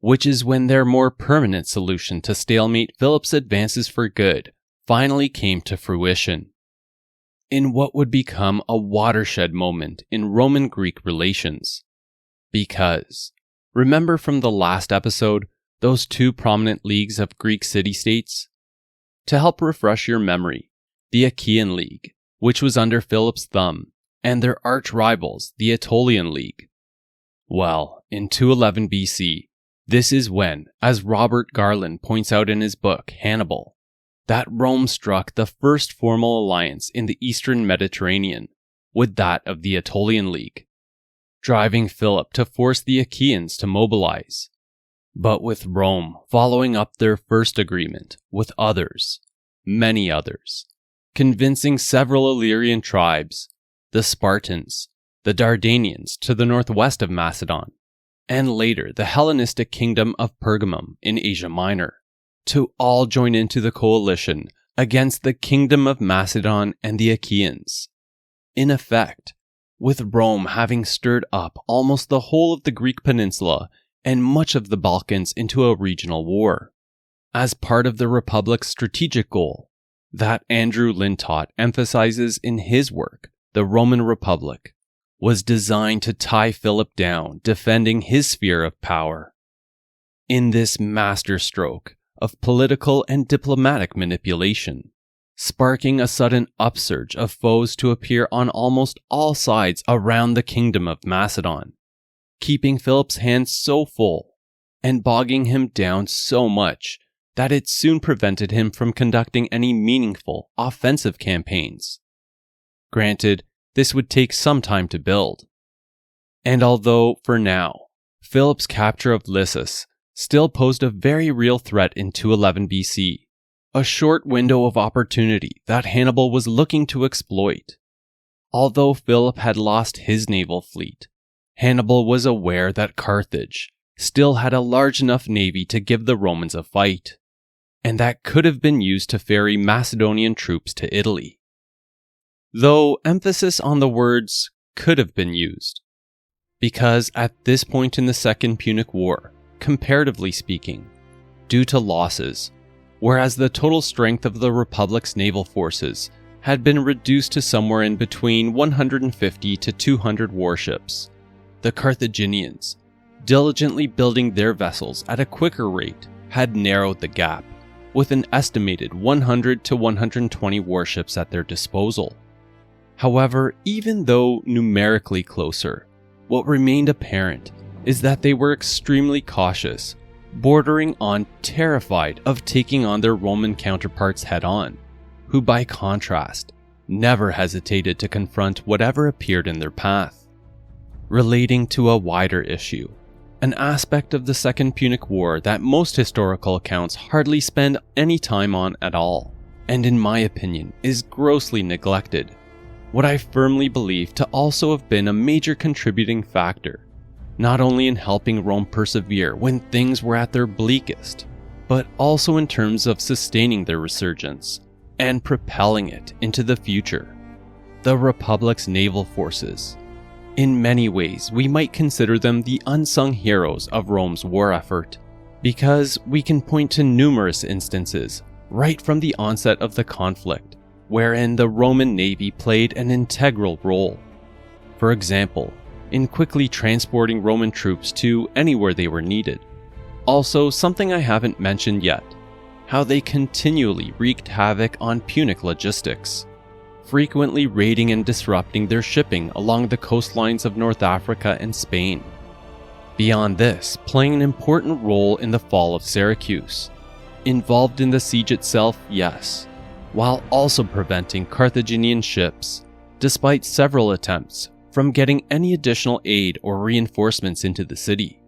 which is when their more permanent solution to stalemate Philip's advances for good finally came to fruition, in what would become a watershed moment in Roman-Greek relations. Because, remember from the last episode, those 2 prominent leagues of Greek city-states? To help refresh your memory, the Achaean League, which was under Philip's thumb, and their arch-rivals, the Aetolian League. Well, in 211 BC, this is when, as Robert Garland points out in his book, Hannibal, that Rome struck the first formal alliance in the eastern Mediterranean with that of the Aetolian League, driving Philip to force the Achaeans to mobilize. But with Rome following up their first agreement with others, many others, convincing several Illyrian tribes, the Spartans, the Dardanians to the northwest of Macedon, and later the Hellenistic kingdom of Pergamum in Asia Minor, to all join into the coalition against the kingdom of Macedon and the Achaeans. In effect, with Rome having stirred up almost the whole of the Greek peninsula and much of the Balkans into a regional war, as part of the Republic's strategic goal that Andrew Lintott emphasizes in his work, The Roman Republic, was designed to tie Philip down defending his sphere of power. In this masterstroke of political and diplomatic manipulation, sparking a sudden upsurge of foes to appear on almost all sides around the kingdom of Macedon, keeping Philip's hands so full and bogging him down so much that it soon prevented him from conducting any meaningful offensive campaigns. Granted, this would take some time to build. And although, for now, Philip's capture of Lissus still posed a very real threat in 211 BC, a short window of opportunity that Hannibal was looking to exploit. Although Philip had lost his naval fleet, Hannibal was aware that Carthage still had a large enough navy to give the Romans a fight, and that could have been used to ferry Macedonian troops to Italy. Though emphasis on the words could have been used, because at this point in the Second Punic War, comparatively speaking, due to losses, whereas the total strength of the Republic's naval forces had been reduced to somewhere in between 150 to 200 warships, the Carthaginians, diligently building their vessels at a quicker rate, had narrowed the gap, with an estimated 100 to 120 warships at their disposal. However, even though numerically closer, what remained apparent is that they were extremely cautious, bordering on terrified of taking on their Roman counterparts head-on, who by contrast, never hesitated to confront whatever appeared in their path. Relating to a wider issue, an aspect of the Second Punic War that most historical accounts hardly spend any time on at all, and in my opinion is grossly neglected, what I firmly believe to also have been a major contributing factor, not only in helping Rome persevere when things were at their bleakest, but also in terms of sustaining their resurgence and propelling it into the future. The Republic's naval forces. In many ways, we might consider them the unsung heroes of Rome's war effort, because we can point to numerous instances, right from the onset of the conflict, wherein the Roman navy played an integral role. For example, in quickly transporting Roman troops to anywhere they were needed. Also, something I haven't mentioned yet, how they continually wreaked havoc on Punic logistics, frequently raiding and disrupting their shipping along the coastlines of North Africa and Spain. Beyond this, playing an important role in the fall of Syracuse, involved in the siege itself, yes, while also preventing Carthaginian ships, despite several attempts, from getting any additional aid or reinforcements into the city.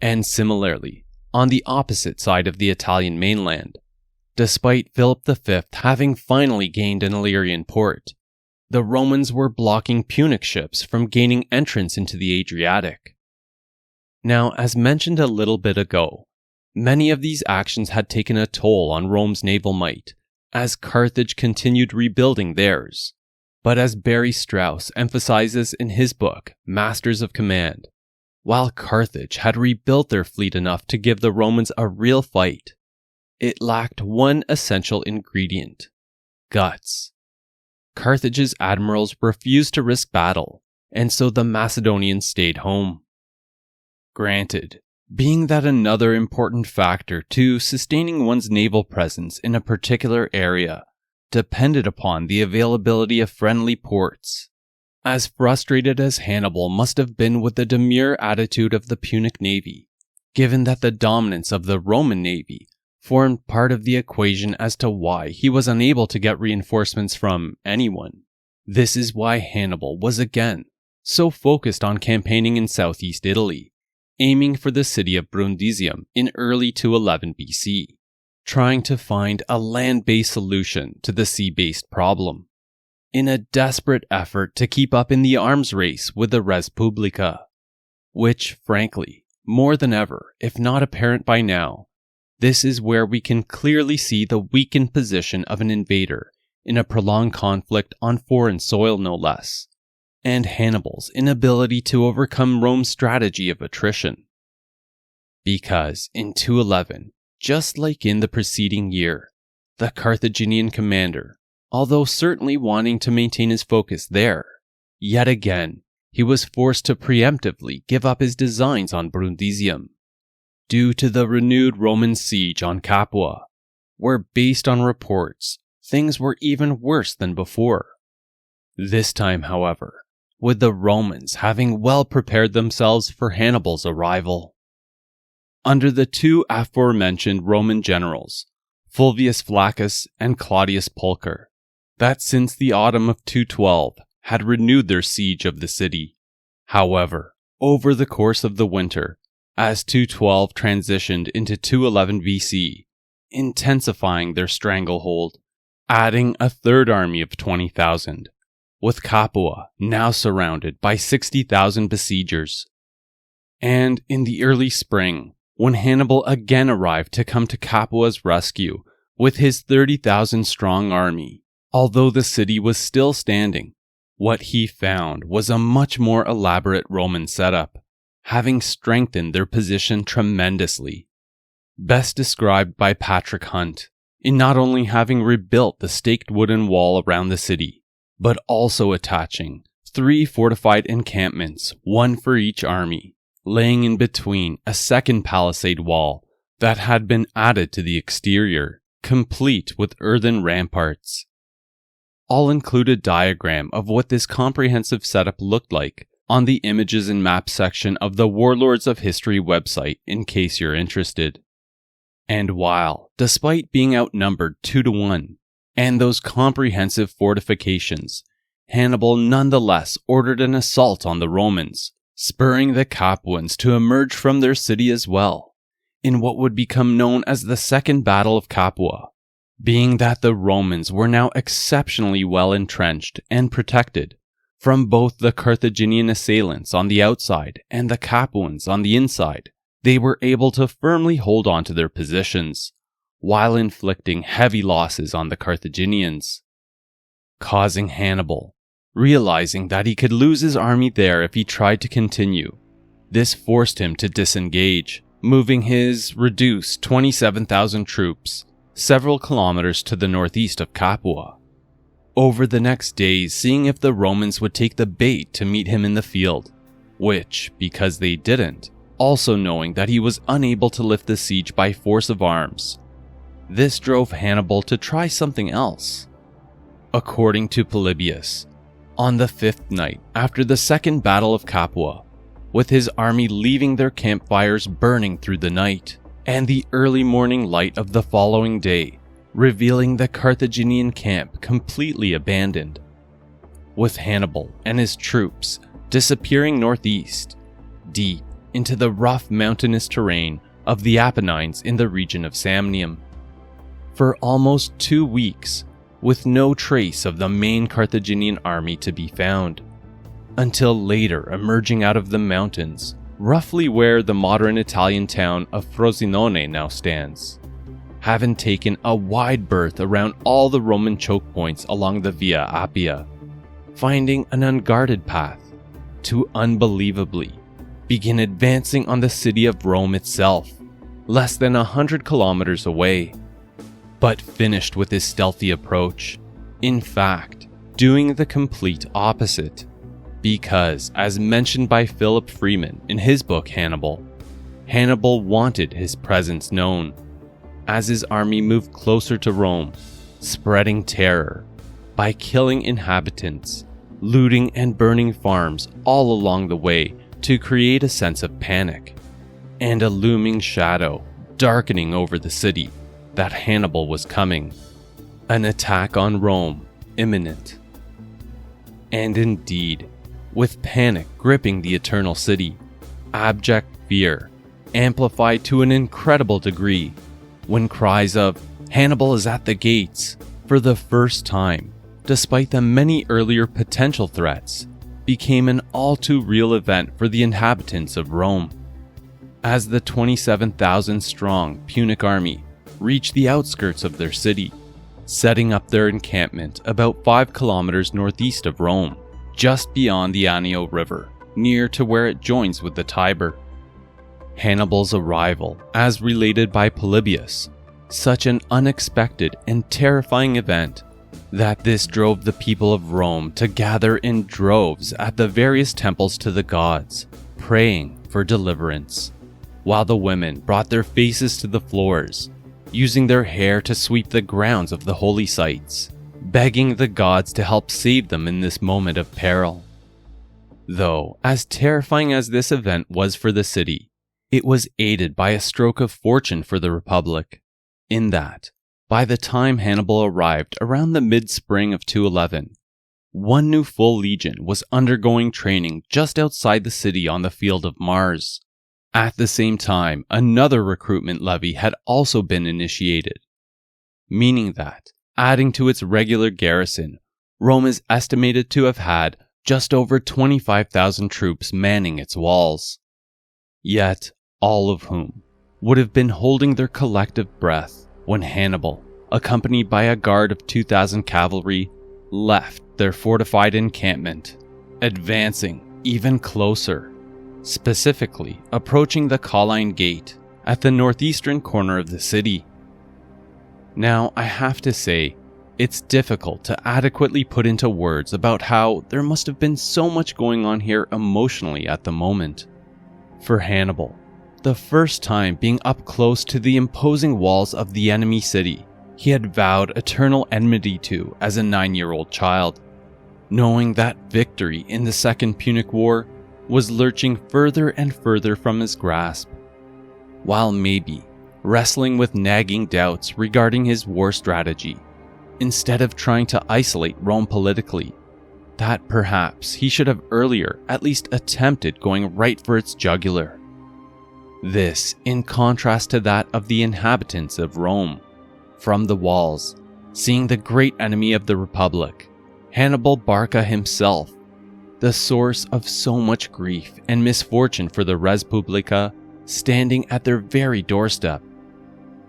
And similarly, on the opposite side of the Italian mainland, despite Philip V having finally gained an Illyrian port, the Romans were blocking Punic ships from gaining entrance into the Adriatic. Now, as mentioned a little bit ago, many of these actions had taken a toll on Rome's naval might, as Carthage continued rebuilding theirs. But as Barry Strauss emphasizes in his book, Masters of Command, while Carthage had rebuilt their fleet enough to give the Romans a real fight, it lacked one essential ingredient: guts. Carthage's admirals refused to risk battle, and so the Macedonians stayed home. Granted, being that another important factor to sustaining one's naval presence in a particular area depended upon the availability of friendly ports. As frustrated as Hannibal must have been with the demure attitude of the Punic navy, given that the dominance of the Roman navy formed part of the equation as to why he was unable to get reinforcements from anyone. This is why Hannibal was again so focused on campaigning in southeast Italy, aiming for the city of Brundisium in early 211 BC, trying to find a land-based solution to the sea-based problem, in a desperate effort to keep up in the arms race with the res publica, which, frankly, more than ever, if not apparent by now, this is where we can clearly see the weakened position of an invader in a prolonged conflict on foreign soil no less, and Hannibal's inability to overcome Rome's strategy of attrition. Because in 211, just like in the preceding year, the Carthaginian commander, although certainly wanting to maintain his focus there, yet again he was forced to preemptively give up his designs on Brundisium, due to the renewed Roman siege on Capua, where based on reports, things were even worse than before. This time, however, with the Romans having well prepared themselves for Hannibal's arrival. Under the two aforementioned Roman generals, Fulvius Flaccus and Claudius Pulcher, that since the autumn of 212 had renewed their siege of the city. However, over the course of the winter, as 212 transitioned into 211 BC, intensifying their stranglehold, adding a third army of 20,000, with Capua now surrounded by 60,000 besiegers. And in the early spring, when Hannibal again arrived to come to Capua's rescue with his 30,000 strong army, although the city was still standing, what he found was a much more elaborate Roman setup, having strengthened their position tremendously. Best described by Patrick Hunt, in not only having rebuilt the staked wooden wall around the city, but also attaching 3 fortified encampments, one for each army, laying in between a second palisade wall that had been added to the exterior, complete with earthen ramparts. I'll include a diagram of what this comprehensive setup looked like on the images and maps section of the Warlords of History website in case you're interested. And while, despite being outnumbered 2-1, and those comprehensive fortifications, Hannibal nonetheless ordered an assault on the Romans, spurring the Capuans to emerge from their city as well, in what would become known as the Second Battle of Capua, being that the Romans were now exceptionally well entrenched and protected from both the Carthaginian assailants on the outside and the Capuans on the inside. They were able to firmly hold on to their positions, while inflicting heavy losses on the Carthaginians, causing Hannibal, realizing that he could lose his army there if he tried to continue. This forced him to disengage, moving his reduced 27,000 troops several kilometers to the northeast of Capua. Over the next days, seeing if the Romans would take the bait to meet him in the field, which, because they didn't, also knowing that he was unable to lift the siege by force of arms. This drove Hannibal to try something else. According to Polybius, on the 5th night after the Second Battle of Capua, with his army leaving their campfires burning through the night, and the early morning light of the following day, revealing the Carthaginian camp completely abandoned, with Hannibal and his troops disappearing northeast, deep into the rough mountainous terrain of the Apennines in the region of Samnium. For almost 2 weeks, with no trace of the main Carthaginian army to be found, until later emerging out of the mountains, roughly where the modern Italian town of Frosinone now stands, having taken a wide berth around all the Roman choke points along the Via Appia, finding an unguarded path to unbelievably begin advancing on the city of Rome itself, less than 100 kilometers away, but finished with his stealthy approach, in fact, doing the complete opposite, because, as mentioned by Philip Freeman in his book Hannibal, Hannibal wanted his presence known. As his army moved closer to Rome, spreading terror by killing inhabitants, looting and burning farms all along the way to create a sense of panic, and a looming shadow darkening over the city that Hannibal was coming, an attack on Rome imminent. And indeed, with panic gripping the eternal city, abject fear amplified to an incredible degree, when cries of "Hannibal is at the gates" for the first time, despite the many earlier potential threats, became an all too real event for the inhabitants of Rome. As the 27,000-strong Punic army reached the outskirts of their city, setting up their encampment about 5 kilometers northeast of Rome, just beyond the Anio River, near to where it joins with the Tiber. Hannibal's arrival, as related by Polybius, such an unexpected and terrifying event that this drove the people of Rome to gather in droves at the various temples to the gods, praying for deliverance, while the women brought their faces to the floors, using their hair to sweep the grounds of the holy sites, begging the gods to help save them in this moment of peril. Though, as terrifying as this event was for the city, it was aided by a stroke of fortune for the Republic, in that, by the time Hannibal arrived around the mid-spring of 211, one new full legion was undergoing training just outside the city on the field of Mars. At the same time, another recruitment levy had also been initiated, meaning that, adding to its regular garrison, Rome is estimated to have had just over 25,000 troops manning its walls. Yet, all of whom would have been holding their collective breath when Hannibal, accompanied by a guard of 2,000 cavalry, left their fortified encampment, advancing even closer, specifically approaching the Colline Gate at the northeastern corner of the city. Now, I have to say, it's difficult to adequately put into words about how there must have been so much going on here emotionally at the moment. For Hannibal, the first time being up close to the imposing walls of the enemy city he had vowed eternal enmity to as a 9-year-old child, knowing that victory in the Second Punic War was lurching further and further from his grasp, while maybe wrestling with nagging doubts regarding his war strategy, instead of trying to isolate Rome politically, that perhaps he should have earlier at least attempted going right for its jugular. This in contrast to that of the inhabitants of Rome. From the walls, seeing the great enemy of the Republic, Hannibal Barca himself, the source of so much grief and misfortune for the Res Publica, standing at their very doorstep,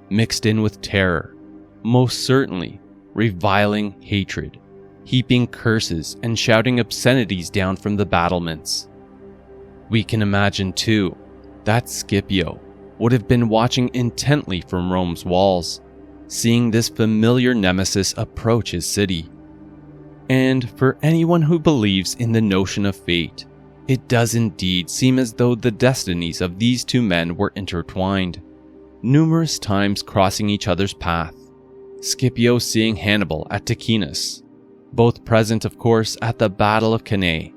mixed in with terror, most certainly reviling hatred, heaping curses and shouting obscenities down from the battlements. We can imagine too that Scipio would have been watching intently from Rome's walls, seeing this familiar nemesis approach his city. And for anyone who believes in the notion of fate, it does indeed seem as though the destinies of these two men were intertwined, numerous times crossing each other's path. Scipio seeing Hannibal at Ticinus, both present of course at the Battle of Cannae,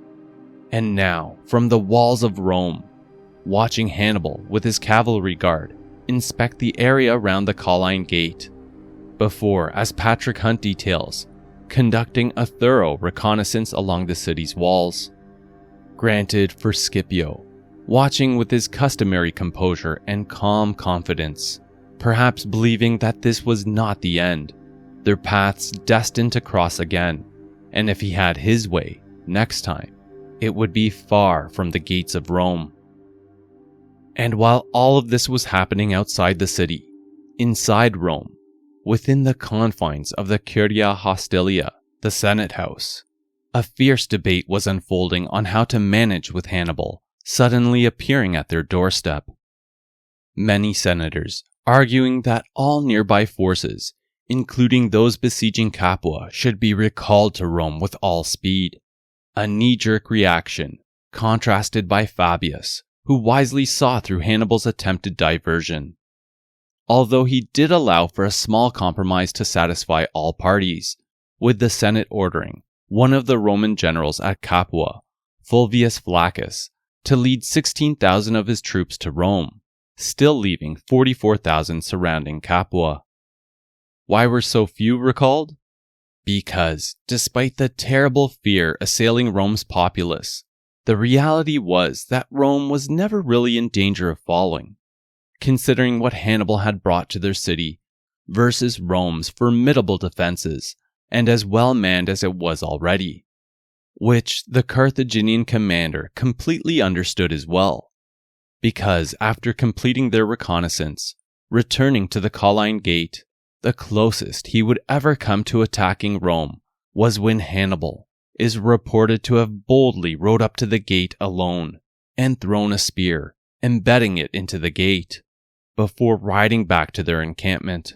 and now from the walls of Rome, watching Hannibal with his cavalry guard inspect the area around the Colline Gate, before, as Patrick Hunt details, conducting a thorough reconnaissance along the city's walls. Granted, for Scipio, watching with his customary composure and calm confidence, perhaps believing that this was not the end, their paths destined to cross again, and if he had his way, next time, it would be far from the gates of Rome. And while all of this was happening outside the city, inside Rome, within the confines of the Curia Hostilia, the Senate House, a fierce debate was unfolding on how to manage with Hannibal suddenly appearing at their doorstep. Many senators arguing that all nearby forces, including those besieging Capua, should be recalled to Rome with all speed, a knee-jerk reaction contrasted by Fabius, who wisely saw through Hannibal's attempted diversion. although he did allow for a small compromise to satisfy all parties, with the Senate ordering one of the Roman generals at Capua, Fulvius Flaccus, to lead 16,000 of his troops to Rome, still leaving 44,000 surrounding Capua. Why were so few recalled? Because, despite the terrible fear assailing Rome's populace, the reality was that Rome was never really in danger of falling, considering what Hannibal had brought to their city versus Rome's formidable defenses and as well manned as it was already, which the Carthaginian commander completely understood as well, because after completing their reconnaissance, returning to the Colline Gate, the closest he would ever come to attacking Rome was when Hannibal is reported to have boldly rode up to the gate alone and thrown a spear, embedding it into the gate, before riding back to their encampment.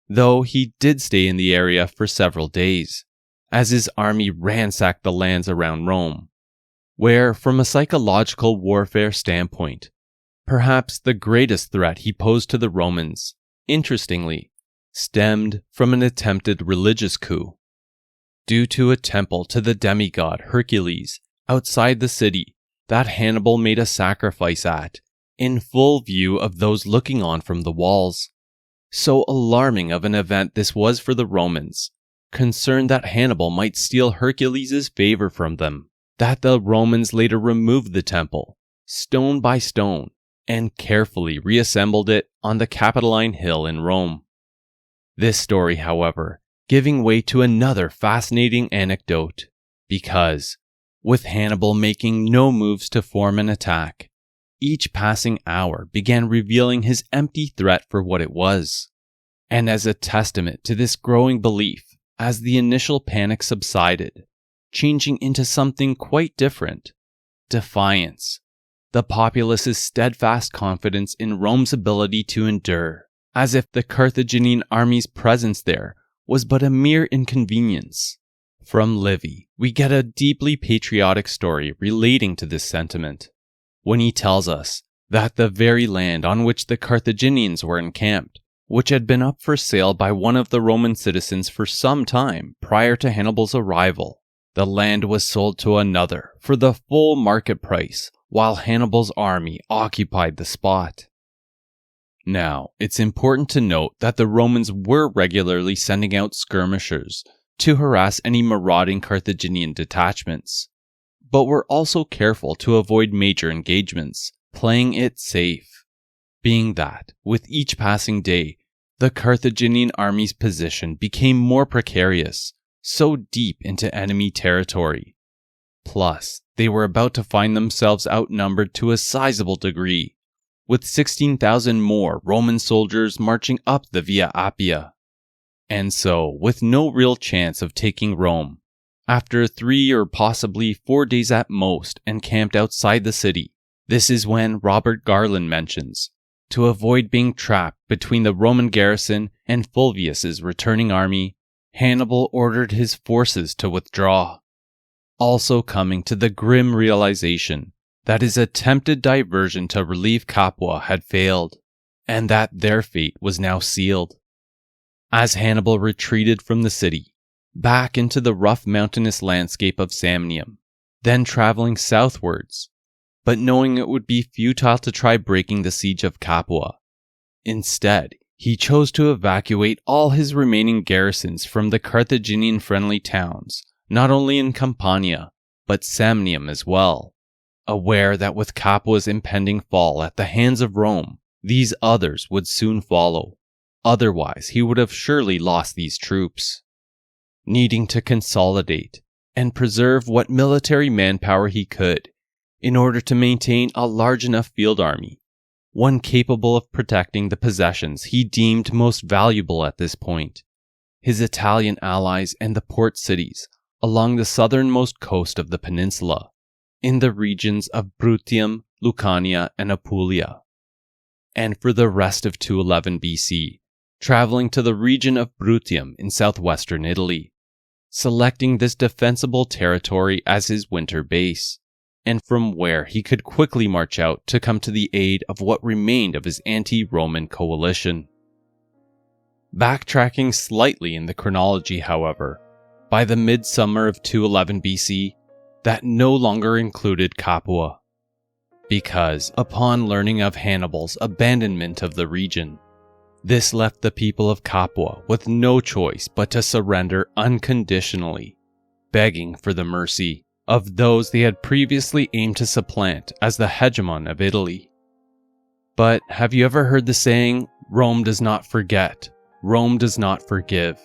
Though he did stay in the area for several days, as his army ransacked the lands around Rome, where, from a psychological warfare standpoint, perhaps the greatest threat he posed to the Romans, interestingly, stemmed from an attempted religious coup. Due to a temple to the demigod Hercules outside the city that Hannibal made a sacrifice at, in full view of those looking on from the walls. So alarming of an event this was for the Romans, concerned that Hannibal might steal Hercules' favor from them, that the Romans later removed the temple, stone by stone, and carefully reassembled it on the Capitoline Hill in Rome. This story, however, giving way to another fascinating anecdote, because, with Hannibal making no moves to form an attack, each passing hour began revealing his empty threat for what it was. And as a testament to this growing belief, as the initial panic subsided, changing into something quite different, defiance, the populace's steadfast confidence in Rome's ability to endure, as if the Carthaginian army's presence there was but a mere inconvenience. From Livy, we get a deeply patriotic story relating to this sentiment, when he tells us that the very land on which the Carthaginians were encamped, which had been up for sale by one of the Roman citizens for some time prior to Hannibal's arrival, the land was sold to another for the full market price, while Hannibal's army occupied the spot. Now, it's important to note that the Romans were regularly sending out skirmishers to harass any marauding Carthaginian detachments, but were also careful to avoid major engagements, playing it safe, being that, with each passing day, the Carthaginian army's position became more precarious, so deep into enemy territory. Plus, they were about to find themselves outnumbered to a sizable degree, with 16,000 more Roman soldiers marching up the Via Appia. And so, with no real chance of taking Rome, after 3 or possibly 4 days at most encamped outside the city, this is when Robert Garland mentions, to avoid being trapped between the Roman garrison and Fulvius's returning army, Hannibal ordered his forces to withdraw, also coming to the grim realization that his attempted diversion to relieve Capua had failed, and that their fate was now sealed. As Hannibal retreated from the city, back into the rough mountainous landscape of Samnium, then traveling southwards, but knowing it would be futile to try breaking the siege of Capua. Instead, he chose to evacuate all his remaining garrisons from the Carthaginian-friendly towns, not only in Campania, but Samnium as well, aware that with Capua's impending fall at the hands of Rome, these others would soon follow. Otherwise, he would have surely lost these troops. Needing to consolidate and preserve what military manpower he could in order to maintain a large enough field army, one capable of protecting the possessions he deemed most valuable at this point, his Italian allies and the port cities along the southernmost coast of the peninsula, in the regions of Bruttium, Lucania, and Apulia. And for the rest of 211 BC, traveling to the region of Bruttium in southwestern Italy, selecting this defensible territory as his winter base, and from where he could quickly march out to come to the aid of what remained of his anti-Roman coalition. Backtracking slightly in the chronology, however, by the midsummer of 211 BC, that no longer included Capua, because upon learning of Hannibal's abandonment of the region, this left the people of Capua with no choice but to surrender unconditionally, begging for the mercy of those they had previously aimed to supplant as the hegemon of Italy. But have you ever heard the saying, Rome does not forget, Rome does not forgive?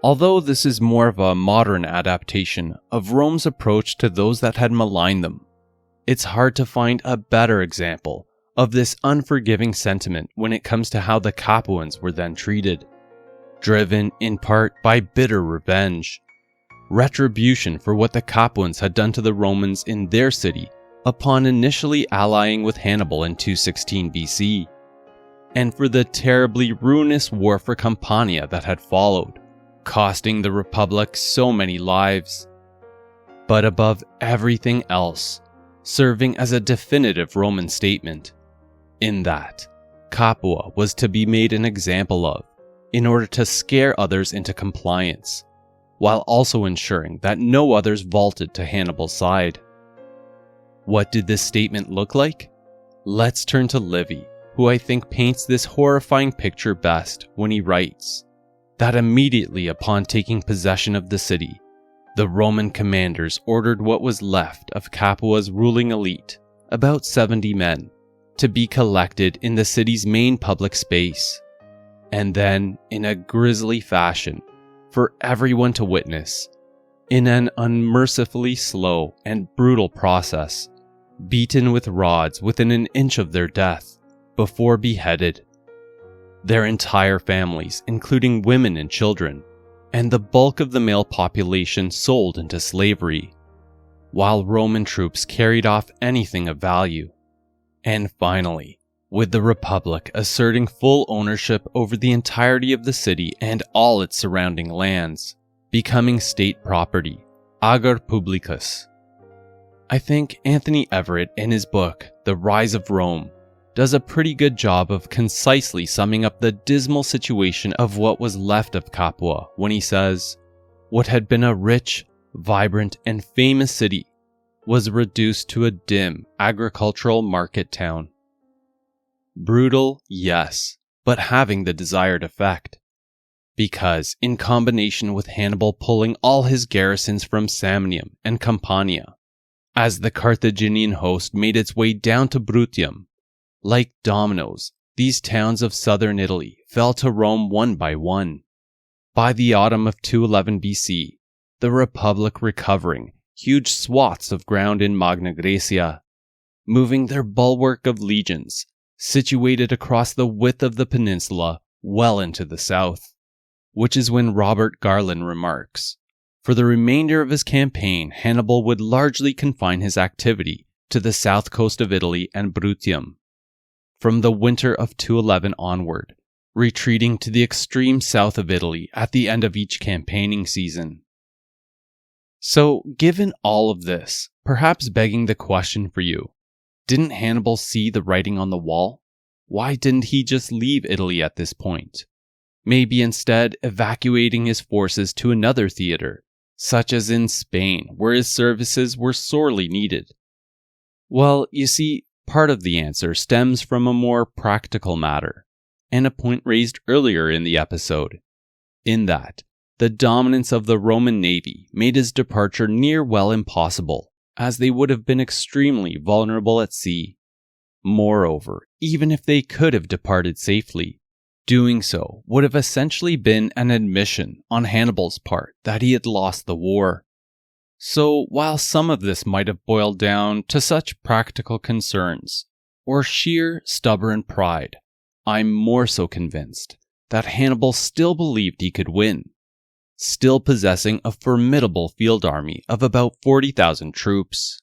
Although this is more of a modern adaptation of Rome's approach to those that had maligned them, it's hard to find a better example of this unforgiving sentiment when it comes to how the Capuans were then treated, driven in part by bitter revenge, retribution for what the Capuans had done to the Romans in their city upon initially allying with Hannibal in 216 BC, and for the terribly ruinous war for Campania that had followed, costing the Republic so many lives. But above everything else, serving as a definitive Roman statement, in that Capua was to be made an example of in order to scare others into compliance, while also ensuring that no others vaulted to Hannibal's side. What did this statement look like? Let's turn to Livy, who I think paints this horrifying picture best when he writes that immediately upon taking possession of the city, the Roman commanders ordered what was left of Capua's ruling elite, about 70 men, to be collected in the city's main public space, and then, in a grisly fashion, for everyone to witness, in an unmercifully slow and brutal process, beaten with rods within an inch of their death, before beheaded. Their entire families, including women and children, and the bulk of the male population sold into slavery, while Roman troops carried off anything of value. And finally, with the Republic asserting full ownership over the entirety of the city and all its surrounding lands, becoming state property, ager publicus. I think Anthony Everett in his book, The Rise of Rome, does a pretty good job of concisely summing up the dismal situation of what was left of Capua when he says, what had been a rich, vibrant, and famous city was reduced to a dim agricultural market town. Brutal, yes, but having the desired effect. Because, in combination with Hannibal pulling all his garrisons from Samnium and Campania, as the Carthaginian host made its way down to Bruttium, like dominoes, these towns of southern Italy fell to Rome one by one. By the autumn of 211 BC, the Republic recovering huge swaths of ground in Magna Graecia, moving their bulwark of legions, situated across the width of the peninsula well into the south, which is when Robert Garland remarks, for the remainder of his campaign, Hannibal would largely confine his activity to the south coast of Italy and Bruttium. From the winter of 211 onward, retreating to the extreme south of Italy at the end of each campaigning season. So, given all of this, perhaps begging the question for you, didn't Hannibal see the writing on the wall? Why didn't he just leave Italy at this point? Maybe instead evacuating his forces to another theater, such as in Spain, where his services were sorely needed. Well, you see, part of the answer stems from a more practical matter, and a point raised earlier in the episode, in that the dominance of the Roman navy made his departure near well impossible, as they would have been extremely vulnerable at sea. Moreover, even if they could have departed safely, doing so would have essentially been an admission on Hannibal's part that he had lost the war. So while some of this might have boiled down to such practical concerns, or sheer stubborn pride, I'm more so convinced that Hannibal still believed he could win, still possessing a formidable field army of about 40,000 troops.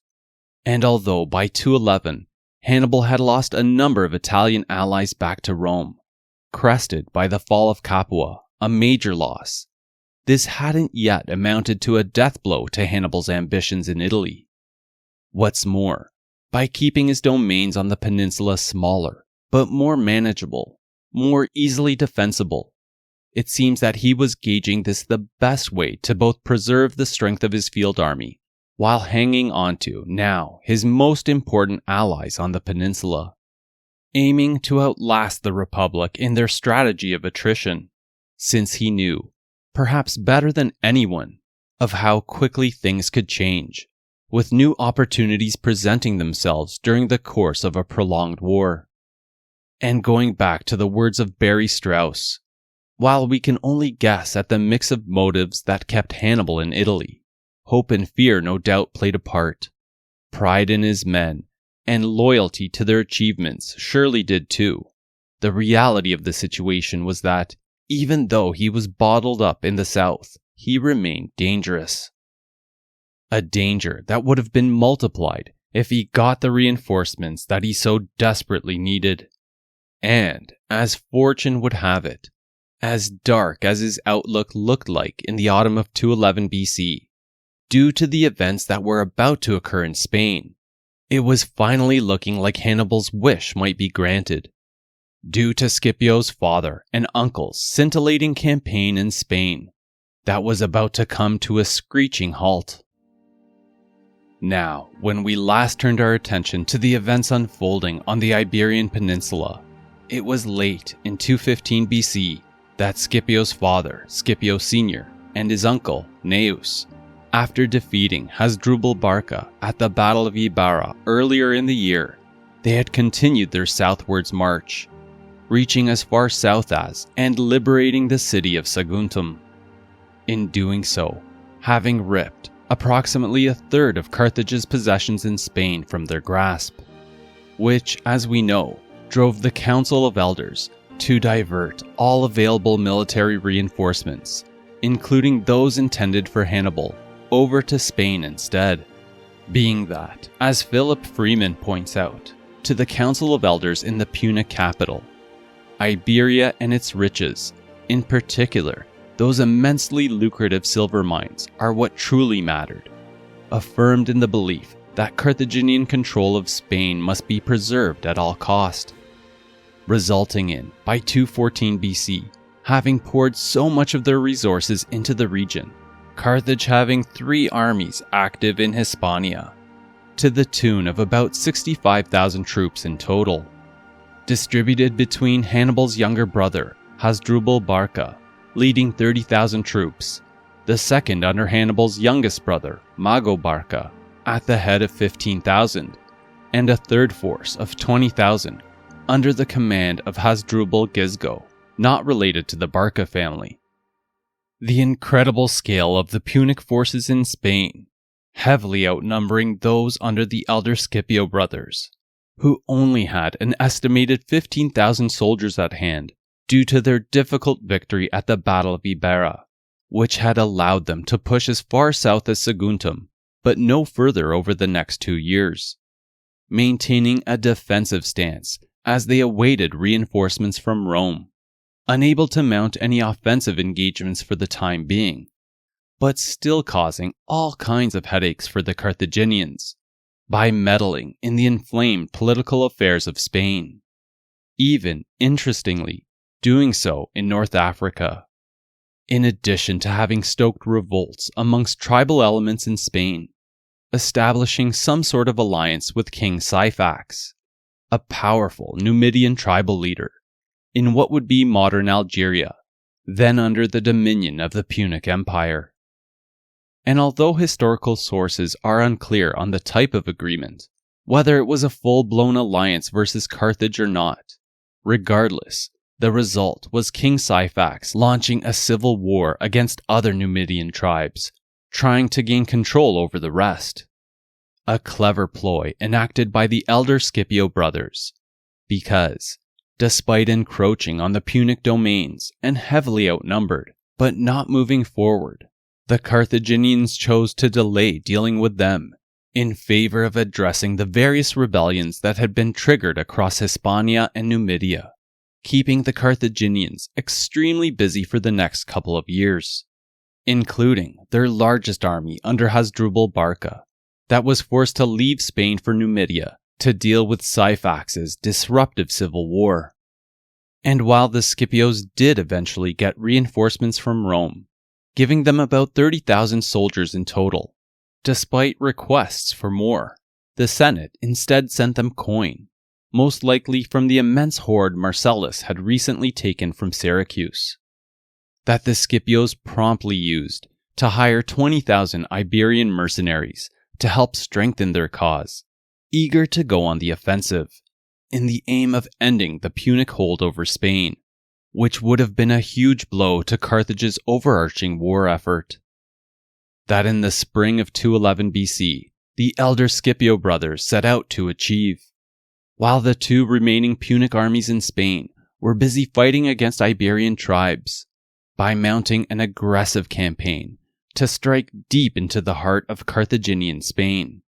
And although by 211, Hannibal had lost a number of Italian allies back to Rome, crested by the fall of Capua, a major loss, this hadn't yet amounted to a death blow to Hannibal's ambitions in Italy. What's more, by keeping his domains on the peninsula smaller, but more manageable, more easily defensible, it seems that he was gauging this the best way to both preserve the strength of his field army, while hanging on to, now, his most important allies on the peninsula, aiming to outlast the Republic in their strategy of attrition, since he knew, perhaps better than anyone, of how quickly things could change, with new opportunities presenting themselves during the course of a prolonged war. And going back to the words of Barry Strauss, while we can only guess at the mix of motives that kept Hannibal in Italy, hope and fear no doubt played a part. Pride in his men, and loyalty to their achievements surely did too. The reality of the situation was that, even though he was bottled up in the south, he remained dangerous. A danger that would have been multiplied if he got the reinforcements that he so desperately needed. And, as fortune would have it, as dark as his outlook looked like in the autumn of 211 BC, due to the events that were about to occur in Spain, it was finally looking like Hannibal's wish might be granted. Due to Scipio's father and uncle's scintillating campaign in Spain, that was about to come to a screeching halt. Now, when we last turned our attention to the events unfolding on the Iberian Peninsula, it was late in 215 BC that Scipio's father, Scipio Sr., and his uncle, Gnaeus, after defeating Hasdrubal Barca at the Battle of Ibarra earlier in the year, they had continued their southwards march, reaching as far south as and liberating the city of Saguntum. In doing so, having ripped approximately a third of Carthage's possessions in Spain from their grasp, which, as we know, drove the Council of Elders to divert all available military reinforcements, including those intended for Hannibal, over to Spain instead. Being that, as Philip Freeman points out, to the Council of Elders in the Punic capital, Iberia and its riches, in particular, those immensely lucrative silver mines, are what truly mattered, affirmed in the belief that Carthaginian control of Spain must be preserved at all cost, resulting in, by 214 BC, having poured so much of their resources into the region, Carthage having 3 armies active in Hispania, to the tune of about 65,000 troops in total, distributed between Hannibal's younger brother, Hasdrubal Barca, leading 30,000 troops, the second under Hannibal's youngest brother, Mago Barca, at the head of 15,000, and a third force of 20,000 under the command of Hasdrubal Gisgo, not related to the Barca family. The incredible scale of the Punic forces in Spain, heavily outnumbering those under the elder Scipio brothers, who only had an estimated 15,000 soldiers at hand due to their difficult victory at the Battle of Ibarra, which had allowed them to push as far south as Saguntum, but no further over the next 2 years, maintaining a defensive stance as they awaited reinforcements from Rome, unable to mount any offensive engagements for the time being, but still causing all kinds of headaches for the Carthaginians by meddling in the inflamed political affairs of Spain, even, interestingly, doing so in North Africa, in addition to having stoked revolts amongst tribal elements in Spain, establishing some sort of alliance with King Syphax, a powerful Numidian tribal leader in what would be modern Algeria, then under the dominion of the Punic Empire. And although historical sources are unclear on the type of agreement, whether it was a full-blown alliance versus Carthage or not, regardless, the result was King Syphax launching a civil war against other Numidian tribes, trying to gain control over the rest. A clever ploy enacted by the elder Scipio brothers, because, despite encroaching on the Punic domains and heavily outnumbered, but not moving forward, the Carthaginians chose to delay dealing with them in favor of addressing the various rebellions that had been triggered across Hispania and Numidia, keeping the Carthaginians extremely busy for the next couple of years, including their largest army under Hasdrubal Barca, that was forced to leave Spain for Numidia to deal with Syphax's disruptive civil war. And while the Scipios did eventually get reinforcements from Rome, giving them about 30,000 soldiers in total, despite requests for more, the Senate instead sent them coin, most likely from the immense hoard Marcellus had recently taken from Syracuse, that the Scipios promptly used to hire 20,000 Iberian mercenaries to help strengthen their cause, eager to go on the offensive, in the aim of ending the Punic hold over Spain, which would have been a huge blow to Carthage's overarching war effort. That in the spring of 211 BC, the elder Scipio brothers set out to achieve, while the two remaining Punic armies in Spain were busy fighting against Iberian tribes, by mounting an aggressive campaign to strike deep into the heart of Carthaginian Spain.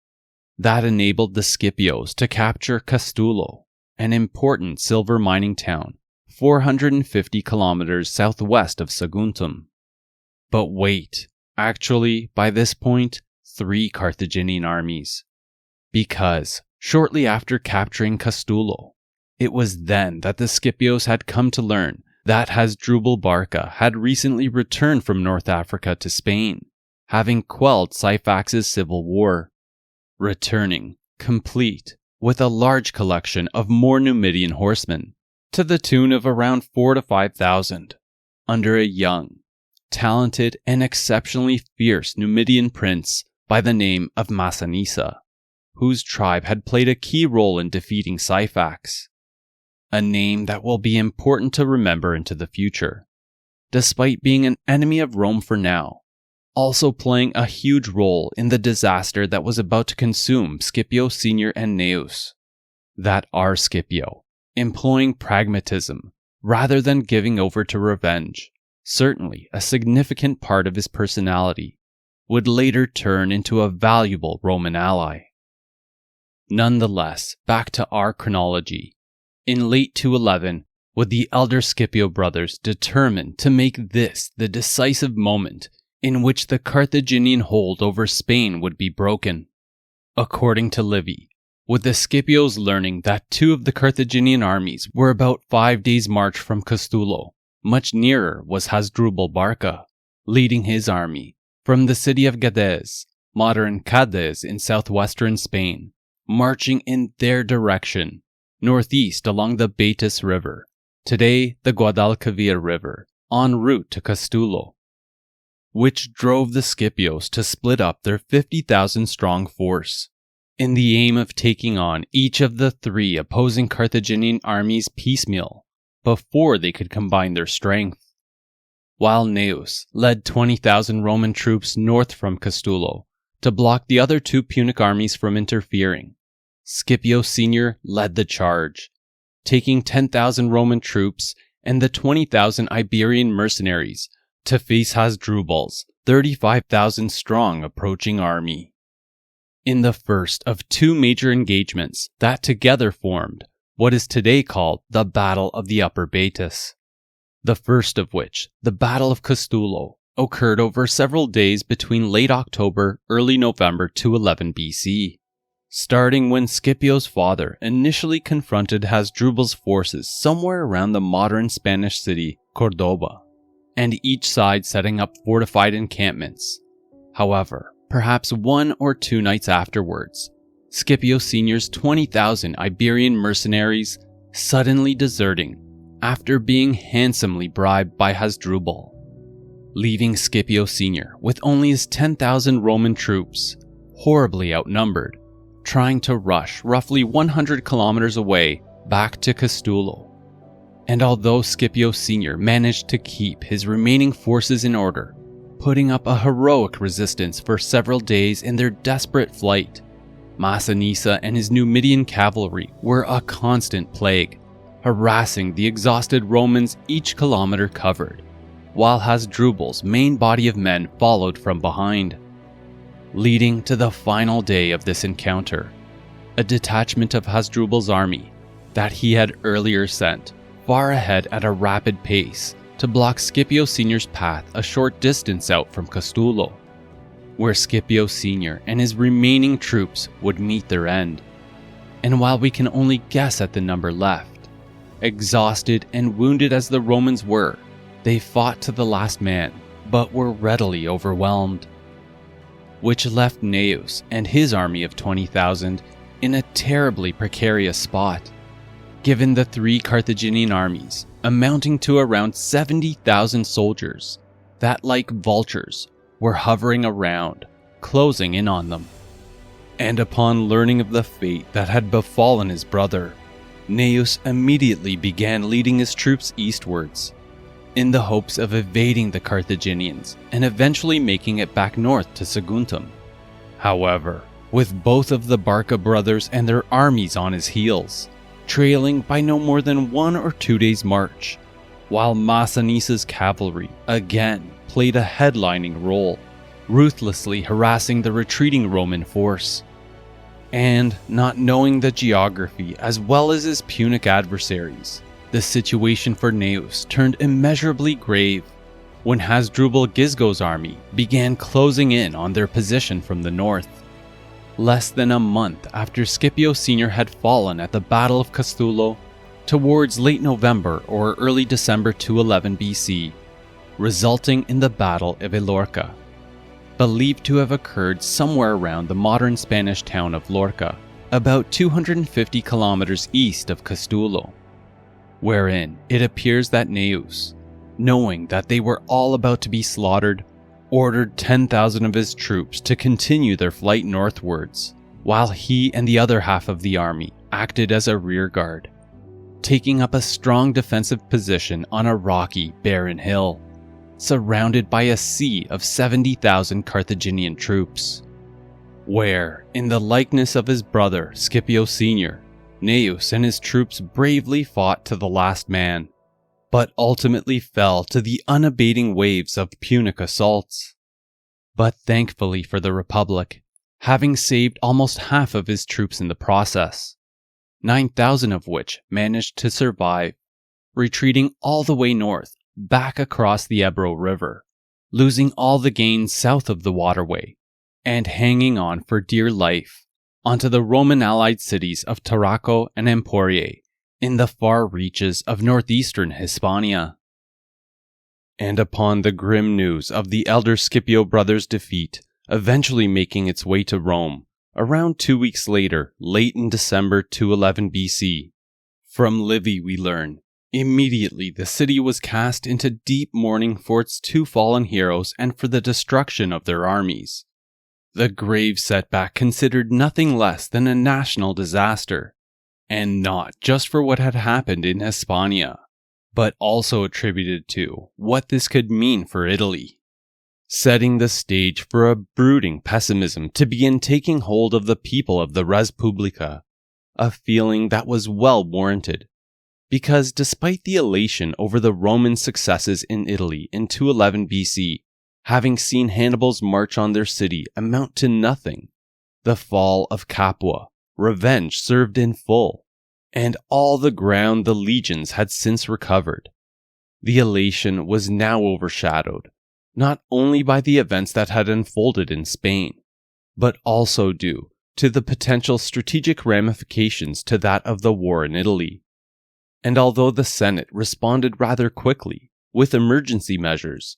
That enabled the Scipios to capture Castulo, an important silver mining town 450 kilometers southwest of Saguntum. But wait, actually, by this point, 3 Carthaginian armies. Because, shortly after capturing Castulo, it was then that the Scipios had come to learn that Hasdrubal Barca had recently returned from North Africa to Spain, having quelled Syphax's civil war, returning, complete, with a large collection of more Numidian horsemen, to the tune of around 4,000 to 5,000, under a young, talented, and exceptionally fierce Numidian prince by the name of Massinissa, whose tribe had played a key role in defeating Syphax, a name that will be important to remember into the future, despite being an enemy of Rome for now, also playing a huge role in the disaster that was about to consume Scipio Senior and Gnaeus. That our Scipio, employing pragmatism rather than giving over to revenge, certainly a significant part of his personality, would later turn into a valuable Roman ally. Nonetheless, back to our chronology. In late 211, would the elder Scipio brothers determine to make this the decisive moment in which the Carthaginian hold over Spain would be broken. According to Livy, with the Scipios learning that 2 of the Carthaginian armies were about 5 days' march from Castulo, much nearer was Hasdrubal Barca, leading his army from the city of Gades, modern Cádiz in southwestern Spain, marching in their direction, northeast along the Betis River, today the Guadalquivir River, en route to Castulo, which drove the Scipios to split up their 50,000-strong force, in the aim of taking on each of the 3 opposing Carthaginian armies piecemeal, before they could combine their strength. While Gnaeus led 20,000 Roman troops north from Castulo to block the other 2 Punic armies from interfering, Scipio Senior led the charge, taking 10,000 Roman troops and the 20,000 Iberian mercenaries to face Hasdrubal's 35,000-strong approaching army. In the first of 2 major engagements that together formed what is today called the Battle of the Upper Betis, the first of which, the Battle of Castulo, occurred over several days between late October, early November 211 BC, starting when Scipio's father initially confronted Hasdrubal's forces somewhere around the modern Spanish city Cordoba, and each side setting up fortified encampments. However, perhaps 1 or 2 nights afterwards, Scipio Senior's 20,000 Iberian mercenaries suddenly deserting after being handsomely bribed by Hasdrubal, leaving Scipio Senior with only his 10,000 Roman troops, horribly outnumbered, trying to rush roughly 100 kilometers away back to Castulo. And although Scipio Senior managed to keep his remaining forces in order, putting up a heroic resistance for several days in their desperate flight, Massinissa and his Numidian cavalry were a constant plague, harassing the exhausted Romans each kilometer covered, while Hasdrubal's main body of men followed from behind, leading to the final day of this encounter. A detachment of Hasdrubal's army that he had earlier sent far ahead at a rapid pace to block Scipio Senior's path a short distance out from Castulo, where Scipio Sr. and his remaining troops would meet their end. And while we can only guess at the number left, exhausted and wounded as the Romans were, they fought to the last man, but were readily overwhelmed, which left Gnaeus and his army of 20,000 in a terribly precarious spot, given the three Carthaginian armies, amounting to around 70,000 soldiers, that like vultures were hovering around, closing in on them. And upon learning of the fate that had befallen his brother, Gnaeus immediately began leading his troops eastwards, in the hopes of evading the Carthaginians and eventually making it back north to Saguntum. However, with both of the Barca brothers and their armies on his heels, trailing by no more than 1 or 2 days' march, while Massanisa's cavalry again played a headlining role, ruthlessly harassing the retreating Roman force. And not knowing the geography as well as his Punic adversaries, the situation for Gnaeus turned immeasurably grave when Hasdrubal Gisgo's army began closing in on their position from the north. Less than a month after Scipio Sr. had fallen at the Battle of Castulo, towards late November or early December 211 BC, resulting in the Battle of Illorca, believed to have occurred somewhere around the modern Spanish town of Lorca, about 250 kilometers east of Castulo, wherein it appears that Gnaeus, knowing that they were all about to be slaughtered, ordered 10,000 of his troops to continue their flight northwards, while he and the other half of the army acted as a rear guard, taking up a strong defensive position on a rocky, barren hill, surrounded by a sea of 70,000 Carthaginian troops, where, in the likeness of his brother Scipio Sr., Gnaeus and his troops bravely fought to the last man, but ultimately fell to the unabating waves of Punic assaults. But thankfully for the Republic, having saved almost half of his troops in the process, 9,000 of which managed to survive, retreating all the way north, back across the Ebro River, losing all the gains south of the waterway, and hanging on for dear life onto the Roman allied cities of Tarraco and Emporiae in the far reaches of northeastern Hispania. And upon the grim news of the elder Scipio brothers' defeat eventually making its way to Rome, around 2 weeks later, late in December 211 BC, from Livy we learn, immediately the city was cast into deep mourning for its two fallen heroes and for the destruction of their armies. The grave setback considered nothing less than a national disaster, and not just for what had happened in Hispania, but also attributed to what this could mean for Italy, setting the stage for a brooding pessimism to begin taking hold of the people of the Res Publica, a feeling that was well warranted, because despite the elation over the Roman successes in Italy in 211 BC, having seen Hannibal's march on their city amount to nothing, the fall of Capua, revenge served in full, and all the ground the legions had since recovered. The elation was now overshadowed, not only by the events that had unfolded in Spain, but also due to the potential strategic ramifications to that of the war in Italy. And although the Senate responded rather quickly, with emergency measures,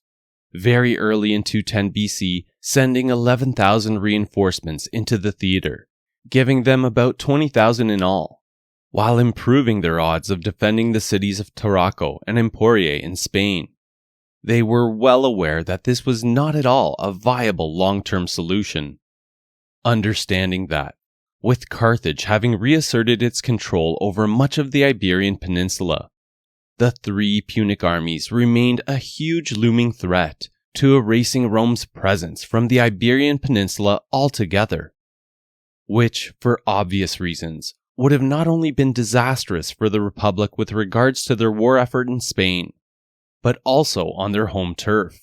very early in 210 BC, sending 11,000 reinforcements into the theater, giving them about 20,000 in all, while improving their odds of defending the cities of Tarraco and Emporiae in Spain. They were well aware that this was not at all a viable long-term solution, understanding that, with Carthage having reasserted its control over much of the Iberian Peninsula, the three Punic armies remained a huge looming threat to erasing Rome's presence from the Iberian Peninsula altogether, which, for obvious reasons, would have not only been disastrous for the Republic with regards to their war effort in Spain, but also on their home turf.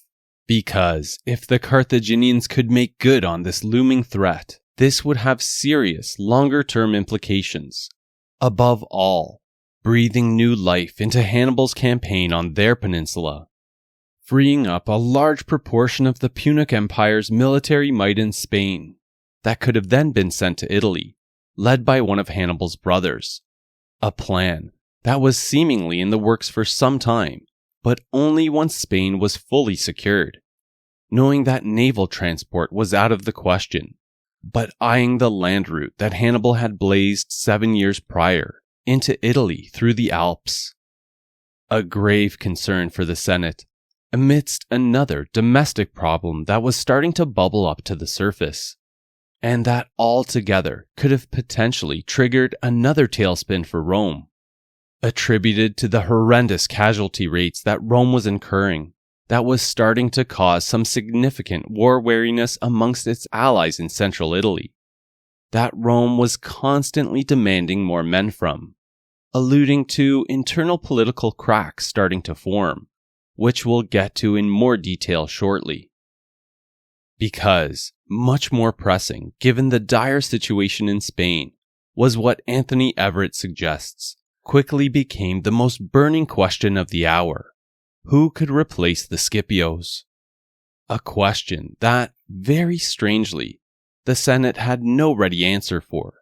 Because if the Carthaginians could make good on this looming threat, this would have serious, longer-term implications. Above all, breathing new life into Hannibal's campaign on their peninsula. freeing up a large proportion of the Punic Empire's military might in Spain that could have then been sent to Italy, led by one of Hannibal's brothers. A plan that was seemingly in the works for some time, but only once Spain was fully secured. Knowing that naval transport was out of the question, but eyeing the land route that Hannibal had blazed 7 years prior into Italy through the Alps. A grave concern for the Senate, amidst another domestic problem that was starting to bubble up to the surface, and that altogether could have potentially triggered another tailspin for Rome, attributed to the horrendous casualty rates that Rome was incurring, that was starting to cause some significant war weariness amongst its allies in central Italy, that Rome was constantly demanding more men from, alluding to internal political cracks starting to form, which we'll get to in more detail shortly. Because, much more pressing given the dire situation in Spain, was what Anthony Everett suggests quickly became the most burning question of the hour. Who could replace the Scipios? A question that, very strangely, the Senate had no ready answer for,